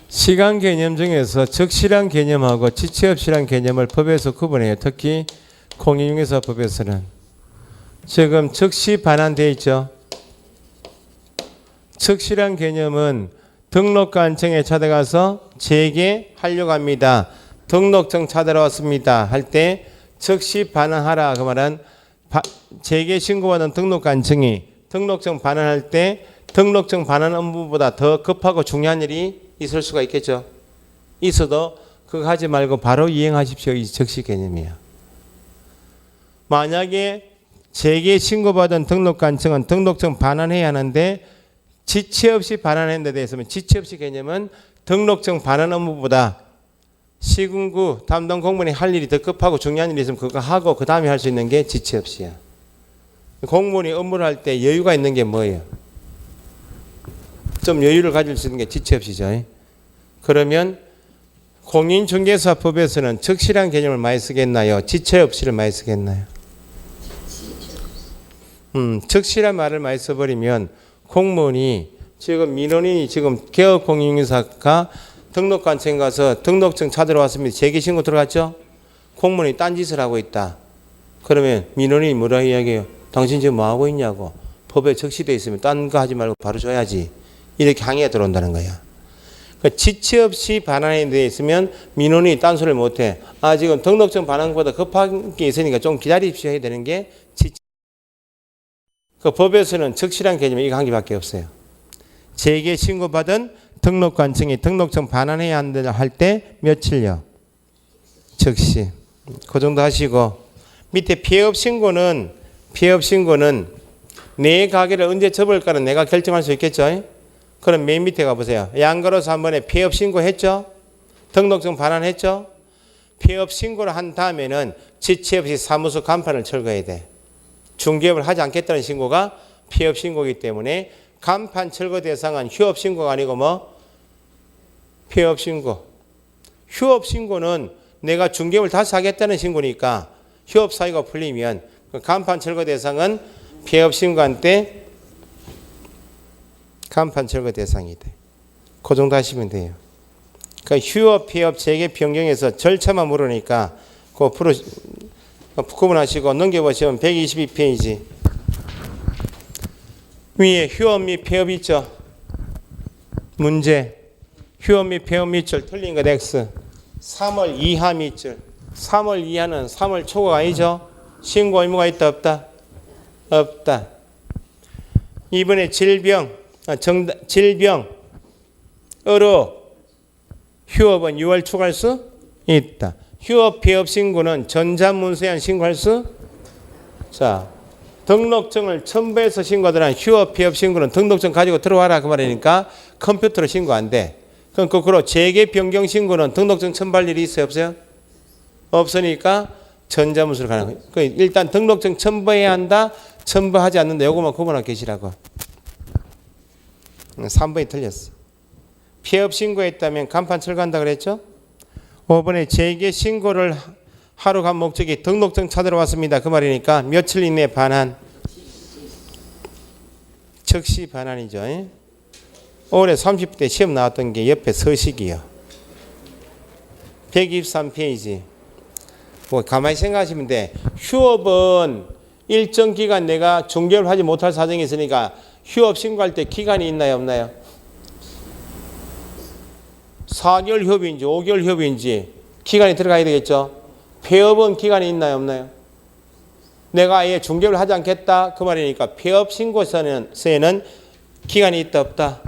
시간 개념 중에서 적시란 개념하고 지체 없이란 개념을 법에서 구분해요. 특히 공인중개사법에서는 지금 즉시 반환되어 있죠. 적시란 개념은 등록관청에 찾아가서 재개하려고 합니다. 등록증 찾으러 왔습니다. 할 때 즉시 반환하라. 그 말은 재개 신고받은 등록관청이 등록증 반환할 때 등록증 반환 업무보다 더 급하고 중요한 일이 있을 수가 있겠죠. 있어도 그거 하지 말고 바로 이행하십시오. 이 적시 개념이야. 만약에 재개 신고받은 등록관청은 등록증 반환해야 하는데 지체 없이 반환하는 데 대해서는 지체 없이 개념은 등록증 반환 업무보다 시군구 담당 공무원이 할 일이 더 급하고 중요한 일이 있으면 그거 하고 그 다음에 할 수 있는 게 지체 없이야. 공무원이 업무를 할 때 여유가 있는 게 뭐예요? 좀 여유를 가질 수 있는 게 지체 없이죠. 그러면 공인중개사법에서는 적시란 개념을 많이 쓰겠나요? 지체 없이를 많이 쓰겠나요? 적시란 말을 많이 써버리면 공무원이 지금 민원인이 지금 개업 공인중개사가 등록관청에 가서 등록증 찾으러 왔습니다. 재개신고 들어갔죠? 공무원이 딴짓을 하고 있다. 그러면 민원인이 뭐라 이야기해요? 당신 지금 뭐하고 있냐고. 법에 적시되어 있으면 딴 거 하지 말고 바로 줘야지. 이렇게 항의가 들어온다는 거야. 그러니까 지체 없이 반환이 되어 있으면 민원이 딴소리를 못해. 아, 지금 등록증 반환보다 급한 게 있으니까 좀 기다리십시오 해야 되는 게 지체. 그 법에서는 적시란 개념이 이거 한 개밖에 없어요. 재개 신고받은 등록관청이 등록증 반환해야 한다 할 때 며칠요? 적시. 그 정도 하시고 밑에 폐업 신고는 내 가게를 언제 접을까는 내가 결정할 수 있겠죠. 그럼 맨 밑에 가보세요. 양가로서 한 번에 폐업 신고했죠? 등록증 반환했죠? 폐업 신고를 한 다음에는 지체 없이 사무소 간판을 철거해야 돼. 중개업을 하지 않겠다는 신고가 폐업 신고이기 때문에 간판 철거 대상은 휴업 신고가 아니고 뭐? 폐업 신고. 휴업 신고는 내가 중개업을 다시 하겠다는 신고니까 휴업 사유가 풀리면 간판 철거 대상은 폐업 신고한 때 간판 철거 대상이 돼. 그 정도 하시면 돼요. 그러니까 휴업, 폐업, 재개 변경에서 절차만 모르니까 그 구분하시고 넘겨보시면 122페이지 위에 휴업 및 폐업 있죠. 문제. 휴업 및 폐업 밑줄 틀린 것 X. 3월 이하 밑줄. 3월 이하는 3월 초가 아니죠. 신고 의무가 있다 없다? 없다. 이번에 질병, 질병으로 휴업은 6월 초과할 수 있다. 휴업 폐업 신고는 전자문서에 신고할 수. 자, 등록증을 첨부해서 신고하더라. 휴업 폐업 신고는 등록증 가지고 들어와라 그 말이니까 컴퓨터로 신고 안 돼. 그럼 거꾸로 재개 변경 신고는 등록증 첨부할 일이 있어요 없어요? 없으니까 전자문서로 가는 거예요. 일단 등록증 첨부해야 한다. 첨부하지 않는다. 요거만 구분하고 계시라고. 3번이 틀렸어. 폐업 신고했다면 간판 철거한다 그랬죠? 5번에 재개 신고를 하러 간 목적이 등록증 찾으러 왔습니다. 그 말이니까 며칠 이내에 반환. 적시 반환이죠. 올해 30대 시험 나왔던 게 옆에 서식이요. 123페이지. 뭐 가만히 생각하시면 돼. 휴업은 일정 기간 내가 중개업을 하지 못할 사정이 있으니까 휴업 신고할 때 기간이 있나요 없나요? 4개월 휴업인지 5개월 휴업인지 기간이 들어가야 되겠죠. 폐업은 기간이 있나요 없나요? 내가 아예 중개업을 하지 않겠다 그 말이니까 폐업 신고서에는 기간이 있다 없다?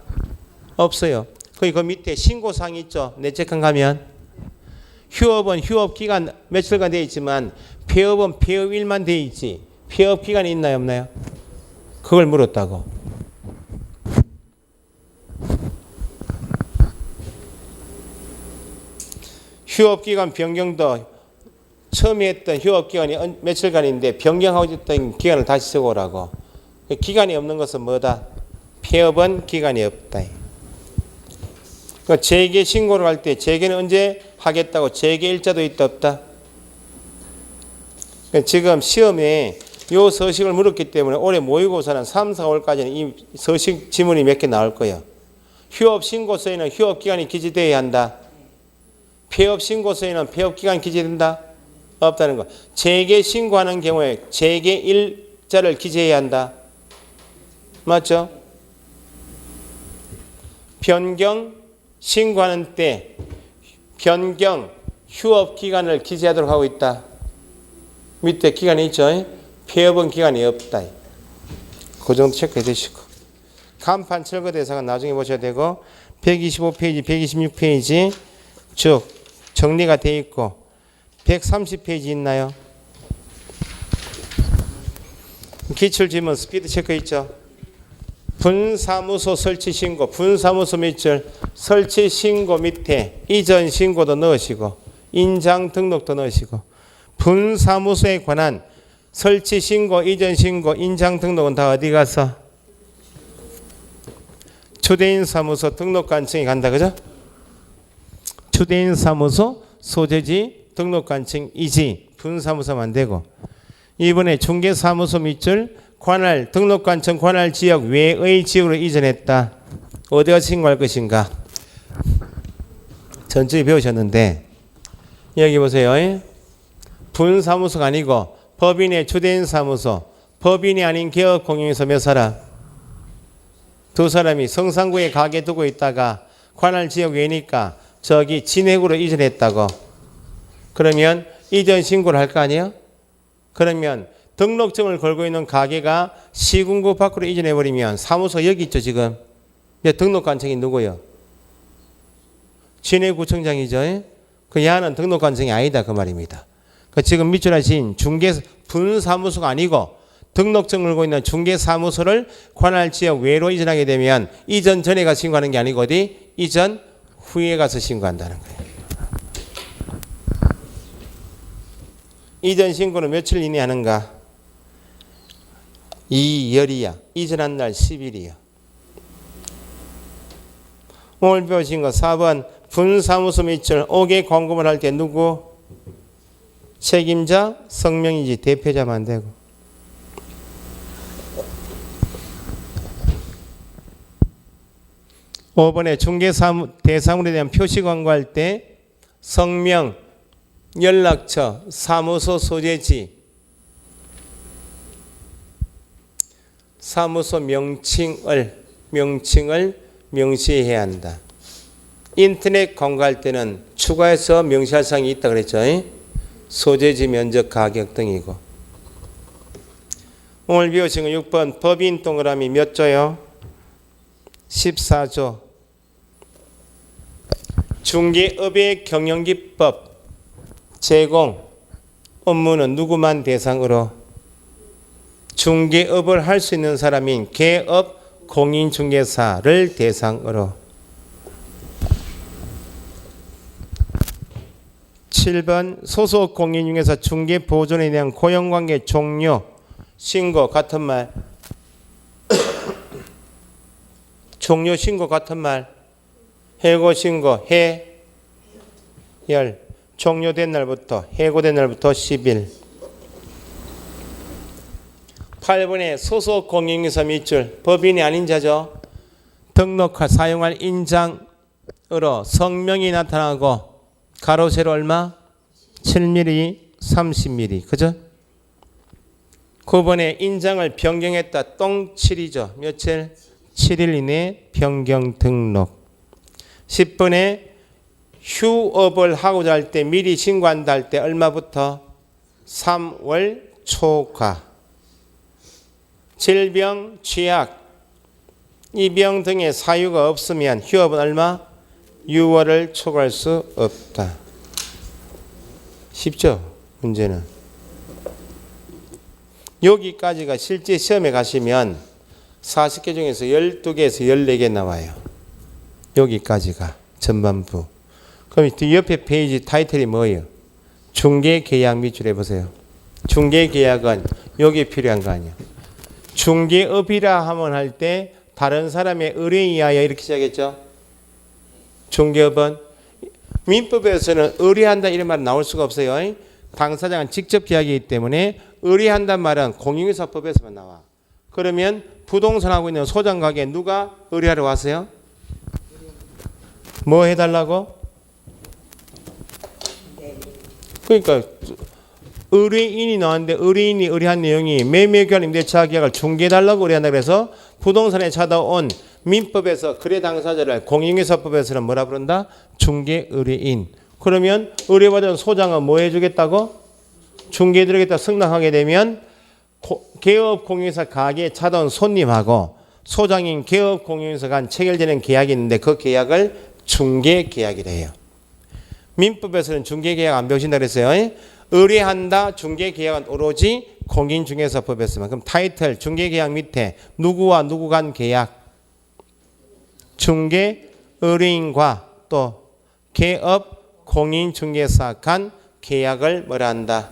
없어요. 그 밑에 신고사항이 있죠. 내체칸 가면 휴업은 휴업 기간 며칠간 되어 있지만 폐업은 폐업일만 되어 있지 폐업 기간이 있나요 없나요? 그걸 물었다고. 휴업기간 변경도 처음에 했던 휴업기간이 며칠간인데 변경하고 있던 기간을 다시 적어오라고. 기간이 없는 것은 뭐다? 폐업은 기간이 없다. 재개 신고를 할 때 재개는 언제 하겠다고 재개 일자도 있다 없다? 지금 시험에 요 서식을 물었기 때문에 올해 모의고사는 3, 4월까지는 이 서식 지문이 몇 개 나올 거예요. 휴업 신고서에는 휴업 기간이 기재되어야 한다. 폐업 신고서에는 폐업 기간이 기재된다? 없다는 거. 재개 신고하는 경우에 재개 일자를 기재해야 한다. 맞죠? 변경 신고하는 때 변경 휴업 기간을 기재하도록 하고 있다. 밑에 기간이 있죠. 폐업은 기간이 없다. 그 정도 체크해 주시고. 간판 철거 대상은 나중에 보셔야 되고 125페이지, 126페이지 쭉 정리가 돼 있고 130페이지 있나요? 기출지문 스피드 체크 있죠. 분사무소 설치 신고, 분사무소 밑줄 설치 신고 밑에 이전 신고도 넣으시고 인장 등록도 넣으시고 분사무소에 관한 설치 신고, 이전 신고, 인장 등록은 다 어디 가서? 추대인 사무소 등록관청이 간다 그죠? 추대인 사무소 소재지 등록관청이지 분사무소만 되고 이번에 중개사무소 밑줄 관할 등록관청 관할 지역 외의 지역으로 이전했다. 어디가 신고할 것인가? 전적이 배우셨는데 여기 보세요. 분사무소가 아니고 법인의 추대인 사무소 법인이 아닌 개업 공인중개사 몇 사람? 두 사람이 성산구에 가게 두고 있다가 관할 지역 외니까 저기 진해구로 이전했다고. 그러면 이전 신고를 할 거 아니에요? 그러면 등록증을 걸고 있는 가게가 시군구 밖으로 이전해버리면 사무소 여기 있죠 지금. 등록관청이 누구요? 진해구청장이죠. 그 야는 등록관청이 아니다 그 말입니다. 지금 밑줄 하신 중개 분사무소가 아니고 등록증을 걸고 있는 중개사무소를 관할 지역 외로 이전하게 되면 이전 전에 가서 신고하는 게 아니고 어디? 이전 후에 가서 신고한다는 거예요. 이전 신고는 며칠 이내에 하는가? 2열이야. 이전한 날 10일이야. 오늘 배우신 거 4번 분사무소 밑줄 5개 공급을 할 때 누구? 책임자, 성명이지 대표자만 안 되고. 오번에 중개대상물에 대한 표시 광고할 때 성명, 연락처, 사무소 소재지, 사무소 명칭을 명시해야 한다. 인터넷 광고할 때는 추가해서 명시할 사항이 있다 그랬죠. 소재지, 면적, 가격 등이고. 오늘 배우신 거 6번 법인 동그라미 몇 조요? 14조. 중개업의 경영기법 제공 업무는 누구만 대상으로? 중개업을 할 수 있는 사람인 개업 공인중개사를 대상으로. 7번 소속 공인중개사 중개보존에 대한 고용관계 종료 신고 같은 말. 종료 신고 같은 말. 해고 신고 해열 종료된 날부터 해고된 날부터 10일. 8번에 소속 공인중개사 밑줄 법인이 아닌 자죠. 등록할 사용할 인장으로 성명이 나타나고 가로 세로 얼마? 7mm 30mm 그죠? 9번에 인장을 변경했다. 똥7이죠. 며칠? 7일 이내 변경 등록. 10번에 휴업을 하고자 할 때 미리 신고한다 할 때 얼마부터? 3월 초과. 질병, 취약, 입영 등의 사유가 없으면 휴업은 얼마? 6월을 초과할 수 없다. 쉽죠? 문제는. 여기까지가 실제 시험에 가시면 40개 중에서 12개에서 14개 나와요. 여기까지가 전반부. 그럼 옆에 페이지 타이틀이 뭐예요? 중개계약 밑줄 해보세요. 중개계약은 여기 필요한 거 아니에요. 중개업이라 하면 할 때 다른 사람의 의뢰에 의하여 이렇게 시작했죠. 중개업은 민법에서는 의뢰한다 이런 말은 나올 수가 없어요. 당사자는 직접 계약이기 때문에 의뢰한단 말은 공인중개사법에서만 나와. 그러면 부동산 하고 있는 소장 가게 누가 의뢰하러 왔어요? 뭐 해달라고? 그러니까 의뢰인이 나왔는데 의뢰인이 의뢰한 내용이 매매교환 임대차 계약을 중개해달라고 의뢰한다 그래서 부동산에 찾아온 민법에서 거래 당사자를 공인중개사법에서는 뭐라 부른다? 중개 의뢰인. 그러면 의뢰받은 소장은 뭐 해주겠다고? 중개해 드리겠다 승낙하게 되면 개업 공인중개사 가게에 찾아온 손님하고 소장인 개업 공인중개사 간 체결되는 계약이 있는데 그 계약을 중개 계약이라 해요. 민법에서는 중개 계약 안 배우신다 그랬어요. 의뢰한다 중개 계약은 오로지 공인중개사법에서만. 그럼 타이틀 중개 계약 밑에 누구와 누구 간 계약? 중개 의뢰인과 또 개업 공인중개사 간 계약을 뭐라 한다?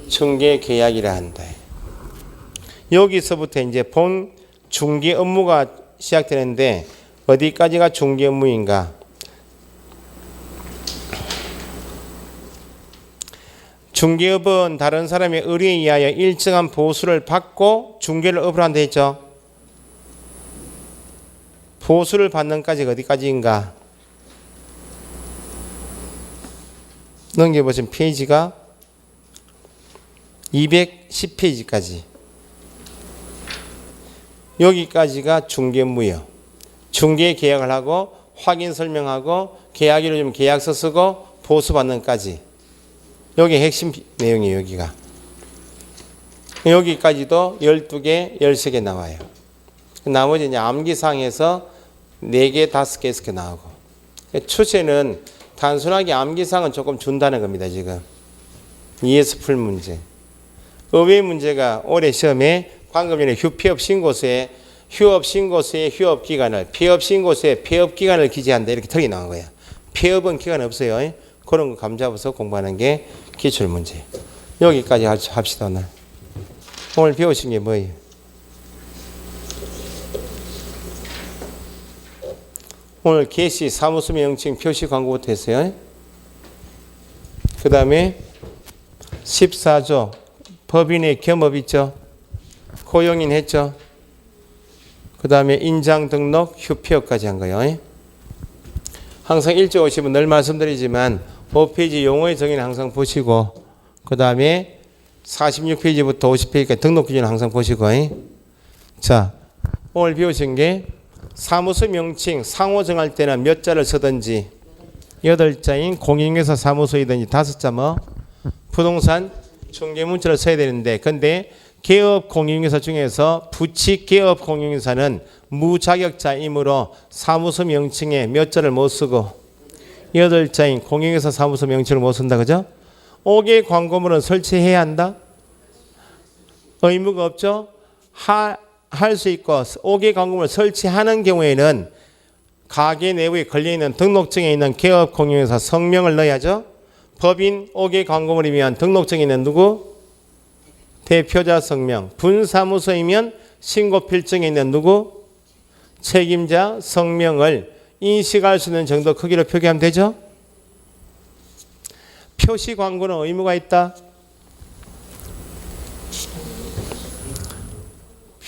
중개 계약이라 한다. 여기서부터 이제 본 중개 업무가 시작되는데 어디까지가 중개 업무인가? 중개업은 다른 사람의 의뢰에 의하여 일정한 보수를 받고 중개를 업을 한다 했죠. 보수를 받는 까지가 어디까지인가? 넘겨보시면 페이지가 210페이지까지. 여기까지가 중개무역. 중개 계약을 하고 확인 설명하고 계약 이루어지면 계약서 쓰고 보수받는까지. 여기 핵심 내용이에요. 여기가. 여기까지도 12개, 13개 나와요. 나머지 이제 암기사항에서 4개, 5개 이렇게 나오고. 추세는 단순하게 암기사항은 조금 준다는 겁니다. 지금. ES 풀 문제. 의외의 문제가 올해 시험에 방금 전에 휴폐업 신고서에 휴업 신고서의 휴업 기간을 폐업 신고서의 폐업 기간을 기재한다. 이렇게 틀이 나온 거야. 폐업은 기간 없어요. 그런 거 감잡아서 공부하는 게 기출 문제. 여기까지 합시다. 오늘 배우신 게 뭐예요? 오늘 개시 사무소 명칭 표시 광고부터 했어요. 그 다음에 14조 법인의 겸업 있죠. 고용인 했죠. 그 다음에 인장 등록 휴폐업까지 한 거예요. 항상 1조 오시면 늘 말씀드리지만 5페이지 용어의 정의는 항상 보시고 그 다음에 46페이지부터 50페이지까지 등록 기준을 항상 보시고. 자, 오늘 배우신 게 사무소 명칭 상호 정할 때는 몇 자를 쓰든지 8자인 공인중개사 사무소이든지 5자 뭐 부동산 중개문자를 써야 되는데 근데 개업 공인중개사 중에서 부칙 개업 공인중개사는 무자격자이므로 사무소 명칭에 몇 자를 못 쓰고 8자인 공인중개사 사무소 명칭을 못 쓴다. 그죠? 5개 광고물은 설치해야 한다? 의무가 없죠? 할 수 있고 5개 광고물을 설치하는 경우에는 가게 내부에 걸려있는 등록증에 있는 개업 공인중개사 성명을 넣어야죠. 법인 5개 광고물이면 등록증에 있는 누구? 대표자 성명. 분사무소이면 신고필증에 있는 누구? 책임자 성명을 인식할 수 있는 정도 크기로 표기하면 되죠. 표시 광고는 의무가 있다.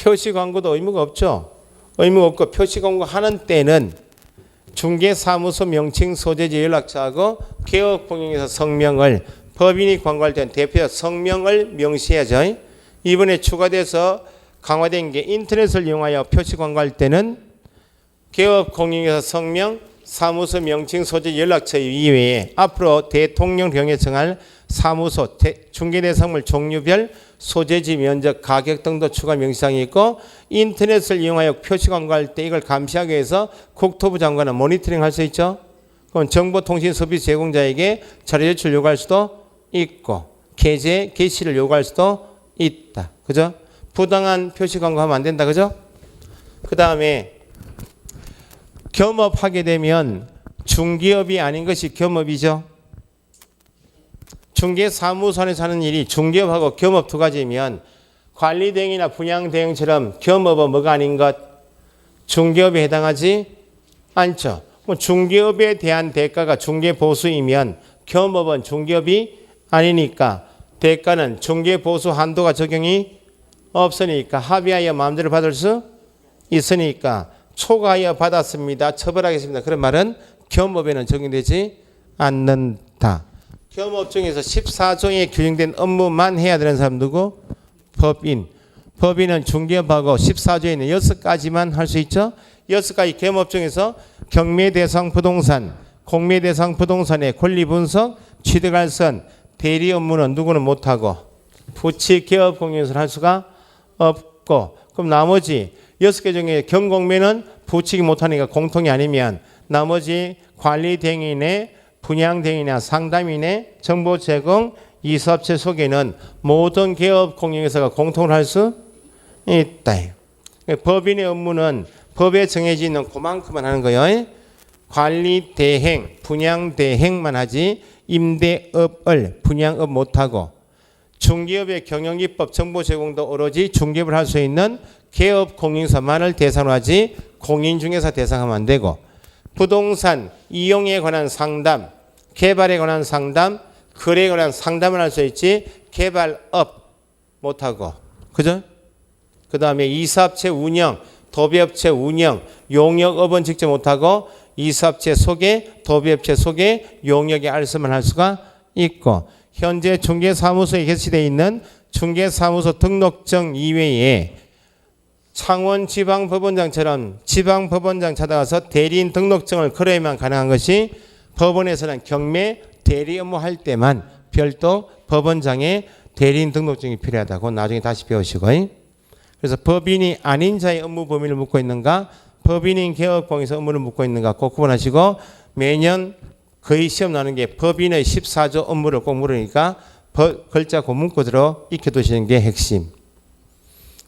표시 광고도 의무가 없죠. 의무가 없고 표시 광고 하는 때는 중개사무소 명칭 소재지 연락처하고 개업 공인중개사 성명을 법인이 광고할 때는 대표자 성명을 명시해야죠. 이번에 추가돼서 강화된 게 인터넷을 이용하여 표시 광고할 때는 개업 공인중개사 성명, 사무소 명칭 소재 연락처 이외에 앞으로 대통령령에 정할 사무소 중개대상물 종류별 소재지 면적 가격 등도 추가 명시사항이 있고 인터넷을 이용하여 표시 광고할 때 이걸 감시하기 위해서 국토부 장관은 모니터링 할 수 있죠. 그럼 정보통신 서비스 제공자에게 자료 제출 요구할 수도 있고 게시를 요구할 수도 있다. 그죠? 부당한 표시 광고하면 안 된다. 그죠? 그 다음에 겸업하게 되면 중개업이 아닌 것이 겸업이죠. 중개사무소 안에서 하는 일이 중개업하고 겸업 두 가지면 관리대행이나 분양대행처럼 겸업은 뭐가 아닌 것? 중개업에 해당하지 않죠. 중개업에 대한 대가가 중개보수이면 겸업은 중개업이 아니니까 대가는 중개보수 한도가 적용이 없으니까 합의하여 마음대로 받을 수 있으니까 초과하여 받았습니다. 처벌하겠습니다. 그런 말은 겸업에는 적용되지 않는다. 겸업 중에서 14조에 규정된 업무만 해야 되는 사람 누구? 법인. 법인은 중개업하고 14조에 있는 6가지만 할 수 있죠. 6가지 겸업 중에서 경매대상 부동산, 공매대상 부동산의 권리분석, 취득할선, 대리 업무는 누구는 못하고 부칙 개업 공인중개사를 할 수가 없고 그럼 나머지 6개 중에 경공매는 부칙이 못하니까 공통이 아니면 나머지 관리대행인의 분양대행이나 상담인의 정보 제공, 이사업체 소개는 모든 개업 공인중개사가 공통을 할 수 있다. 법인의 업무는 법에 정해져 있는 그만큼만 하는 거예요. 관리대행, 분양대행만 하지 임대업을 분양업 못하고 중개업의 경영기법 정보 제공도 오로지 중개업을 할 수 있는 개업 공인중개사만을 대상으로 하지 공인중개사 대상하면 안 되고 부동산 이용에 관한 상담, 개발에 관한 상담, 거래에 관한 상담을 할 수 있지 개발업 못하고 그죠? 그 다음에 이사업체 운영, 도배업체 운영, 용역업은 직접 못하고 이사업체 소개, 도배업체 소개, 용역의 알선만 할 수가 있고 현재 중개사무소에 게시되어 있는 중개사무소 등록증 이외에 창원지방법원장처럼 지방법원장 찾아가서 대리인 등록증을 걸어야만 가능한 것이 법원에서는 경매 대리 업무할 때만 별도 법원장의 대리인 등록증이 필요하다고 나중에 다시 배우시고, 그래서 법인이 아닌 자의 업무 범위를 묻고 있는가, 법인인 개업공에서 업무를 묻고 있는가 꼭 구분하시고, 매년 거의 시험 나는 게 법인의 14조 업무를 꼭 물으니까 글자 그 문구대로 익혀두시는 게 핵심.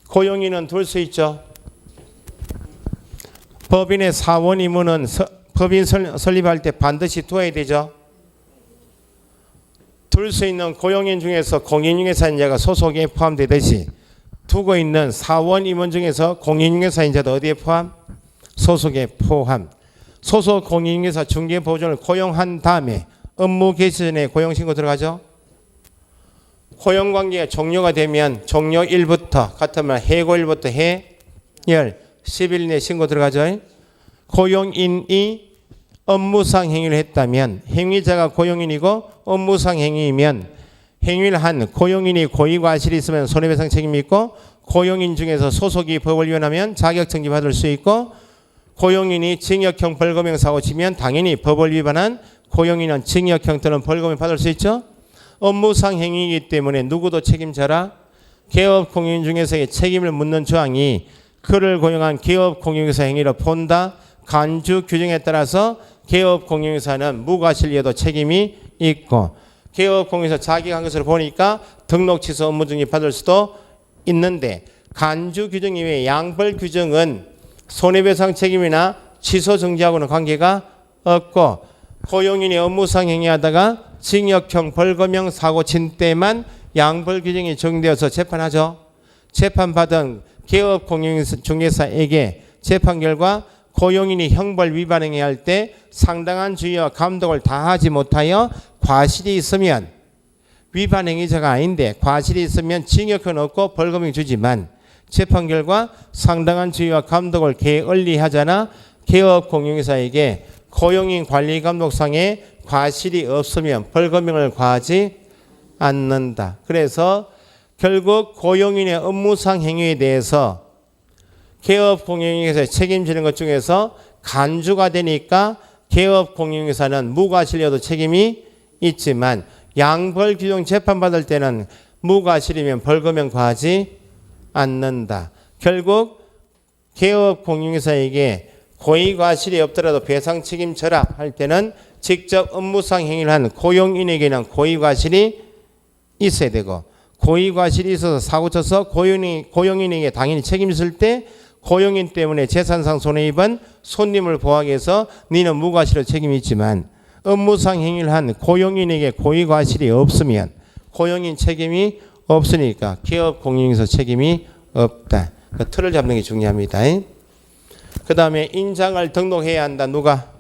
고용인은 둘 수 있죠. 법인의 사원 임무는 법인 설립할 때 반드시 두어야 되죠. 둘 수 있는 고용인 중에서 공인중개사인자가 소속에 포함되듯이 두고 있는 사원 임원 중에서 공인중개사인자도 어디에 포함? 소속에 포함. 소속 공인중개사 중개보조원을 고용한 다음에 업무 개시 전에 고용신고 들어가죠. 고용관계가 종료가 되면 종료일부터 같으면 해고일부터 해열 10일 내 신고 들어가죠. 고용인이 업무상 행위를 했다면 행위자가 고용인이고 업무상 행위이면 행위를 한 고용인이 고의과실이 있으면 손해배상 책임이 있고, 고용인 중에서 소속이 법을 위반하면 자격정지 받을 수 있고, 고용인이 징역형 벌금형 사고 치면 당연히 법을 위반한 고용인은 징역형 또는 벌금을 받을 수 있죠. 업무상 행위이기 때문에 누구도 책임져라. 개업 공인 중에서의 책임을 묻는 조항이 그를 고용한 개업 공인중개사 행위로 본다 간주 규정에 따라서 개업 공인중개사는 무과실이어도 책임이 있고, 개업 공인중개사 자기가 한 것을 보니까 등록 취소 업무 중지 받을 수도 있는데, 간주 규정 이외에 양벌 규정은 손해배상 책임이나 취소 정지하고는 관계가 없고, 고용인이 업무상 행위하다가 징역형 벌금형 사고 친 때만 양벌 규정이 적용되어서 재판하죠. 재판받은 개업 공인중개사에게 재판 결과 고용인이 형벌 위반 행위할 때 상당한 주의와 감독을 다하지 못하여 과실이 있으면, 위반 행위자가 아닌데 과실이 있으면 징역은 없고 벌금이 주지만 재판 결과 상당한 주의와 감독을 게을리하잖아. 개업 공인중개사에게 고용인 관리감독상에 과실이 없으면 벌금형을 과하지 않는다. 그래서 결국 고용인의 업무상 행위에 대해서 개업 공인중개사에 책임지는 것 중에서 간주가 되니까 개업 공인중개사는 무과실이어도 책임이 있지만, 양벌 규정 재판받을 때는 무과실이면 벌금형 과하지 않는다. 결국 개업 공인중개사에게 고의과실이 없더라도 배상 책임져라 할 때는 직접 업무상 행위를 한 고용인에게는 고의과실이 있어야 되고, 고의과실이 있어서 사고쳐서 고용인에게 당연히 책임질 때 고용인 때문에 재산상 손해입은 손님을 보호하기 위해서 너는 무과실로 책임이 있지만, 업무상 행위를 한 고용인에게 고의과실이 없으면 고용인 책임이 없으니까 개업 공인중개사 책임이 없다. 그 틀을 잡는 게 중요합니다. 그 다음에 인장을 등록해야 한다. 누가?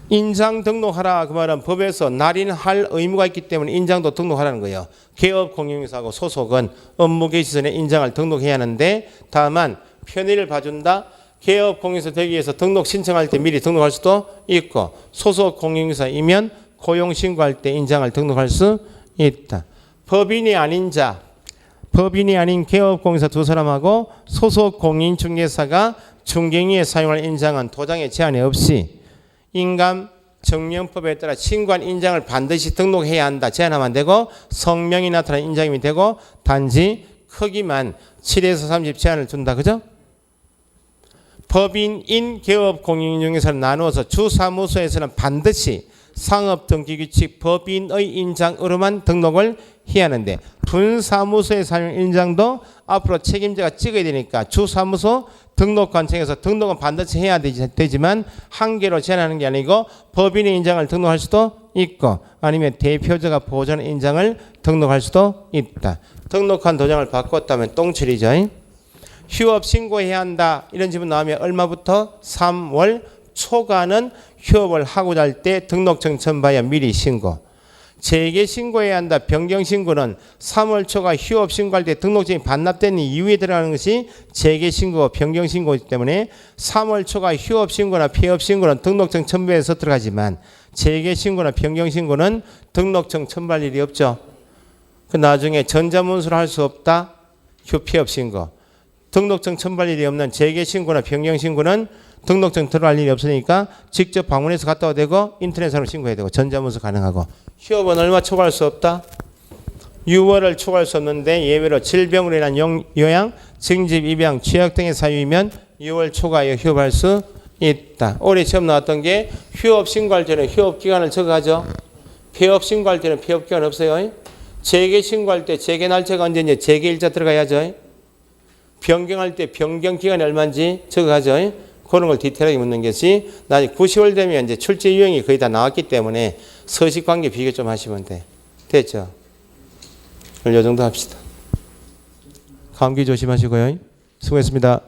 인장 등록하라 그 말은 법에서 날인할 의무가 있기 때문에 인장도 등록하라는 거예요. 개업 공인중개사하고 소속은 업무 개시 전에 인장을 등록해야 하는데, 다만 편의를 봐준다. 개업 공인중개사 되기 위해서 등록 신청할 때 미리 등록할 수도 있고, 소속 공인중개사이면 고용 신고할 때 인장을 등록할 수 있다. 법인이 아닌 자, 법인이 아닌 개업 공인중개사 두 사람하고 소속 공인중개사가 중개인에 사용할 인장은 도장에 제한이 없이 인감 정명법에 따라 신고한 인장을 반드시 등록해야 한다. 제한하면 안 되고, 성명이 나타난 인장이 되고, 단지 크기만 7에서 30 제한을 둔다. 그죠? 법인인 개업 공인중개사를 나누어서 주사무소에서는 반드시 상업등기규칙 법인의 인장으로만 등록을 해야 하는데, 분사무소에 사용 인장도 앞으로 책임자가 찍어야 되니까 주사무소 등록관청에서 등록은 반드시 해야 되지만 한계로 제한하는 게 아니고 법인의 인장을 등록할 수도 있고, 아니면 대표자가 보존 인장을 등록할 수도 있다. 등록한 도장을 바꿨다면 똥칠이죠. 휴업 신고해야 한다. 이런 질문 나오면 얼마부터? 3월 초과는 휴업을 하고자 할 때 등록증 첨부하여 미리 신고. 재개 신고해야 한다. 변경 신고는 3월 초과 휴업 신고할 때 등록증이 반납된 이후에 들어가는 것이 재개 신고, 변경 신고이기 때문에 3월 초과 휴업 신고나 폐업 신고는 등록증 첨부해서 들어가지만, 재개 신고나 변경 신고는 등록증 첨부할 일이 없죠. 그 나중에 전자문서를 할 수 없다. 휴피업 신고. 등록증 첨부할 일이 없는 재개 신고나 변경 신고는 등록증 들어갈 일이 없으니까 직접 방문해서 갔다 와도 되고 인터넷으로 신고해야 되고 전자문서 가능하고. 휴업은 얼마 초과할 수 없다? 6월을 초과할 수 없는데 예외로 질병으로 인한 요양, 징집, 입양, 취약 등의 사유이면 6월 초과에 휴업할 수 있다. 올해 시험 나왔던 게 휴업 신고할 때는 휴업 기간을 적어가죠. 폐업 신고할 때는 폐업 기간 없어요. 재개 신고할 때 재개 날짜가 언제인지 재개 일자 들어가야죠. 변경할 때 변경 기간이 얼마인지 적어가죠. 그런 걸 디테일하게 묻는 것이 나중에 9, 10월 되면 이제 출제 유형이 거의 다 나왔기 때문에 서식 관계 비교 좀 하시면 돼. 됐죠? 오늘 이 정도 합시다. 감기 조심하시고요. 수고했습니다.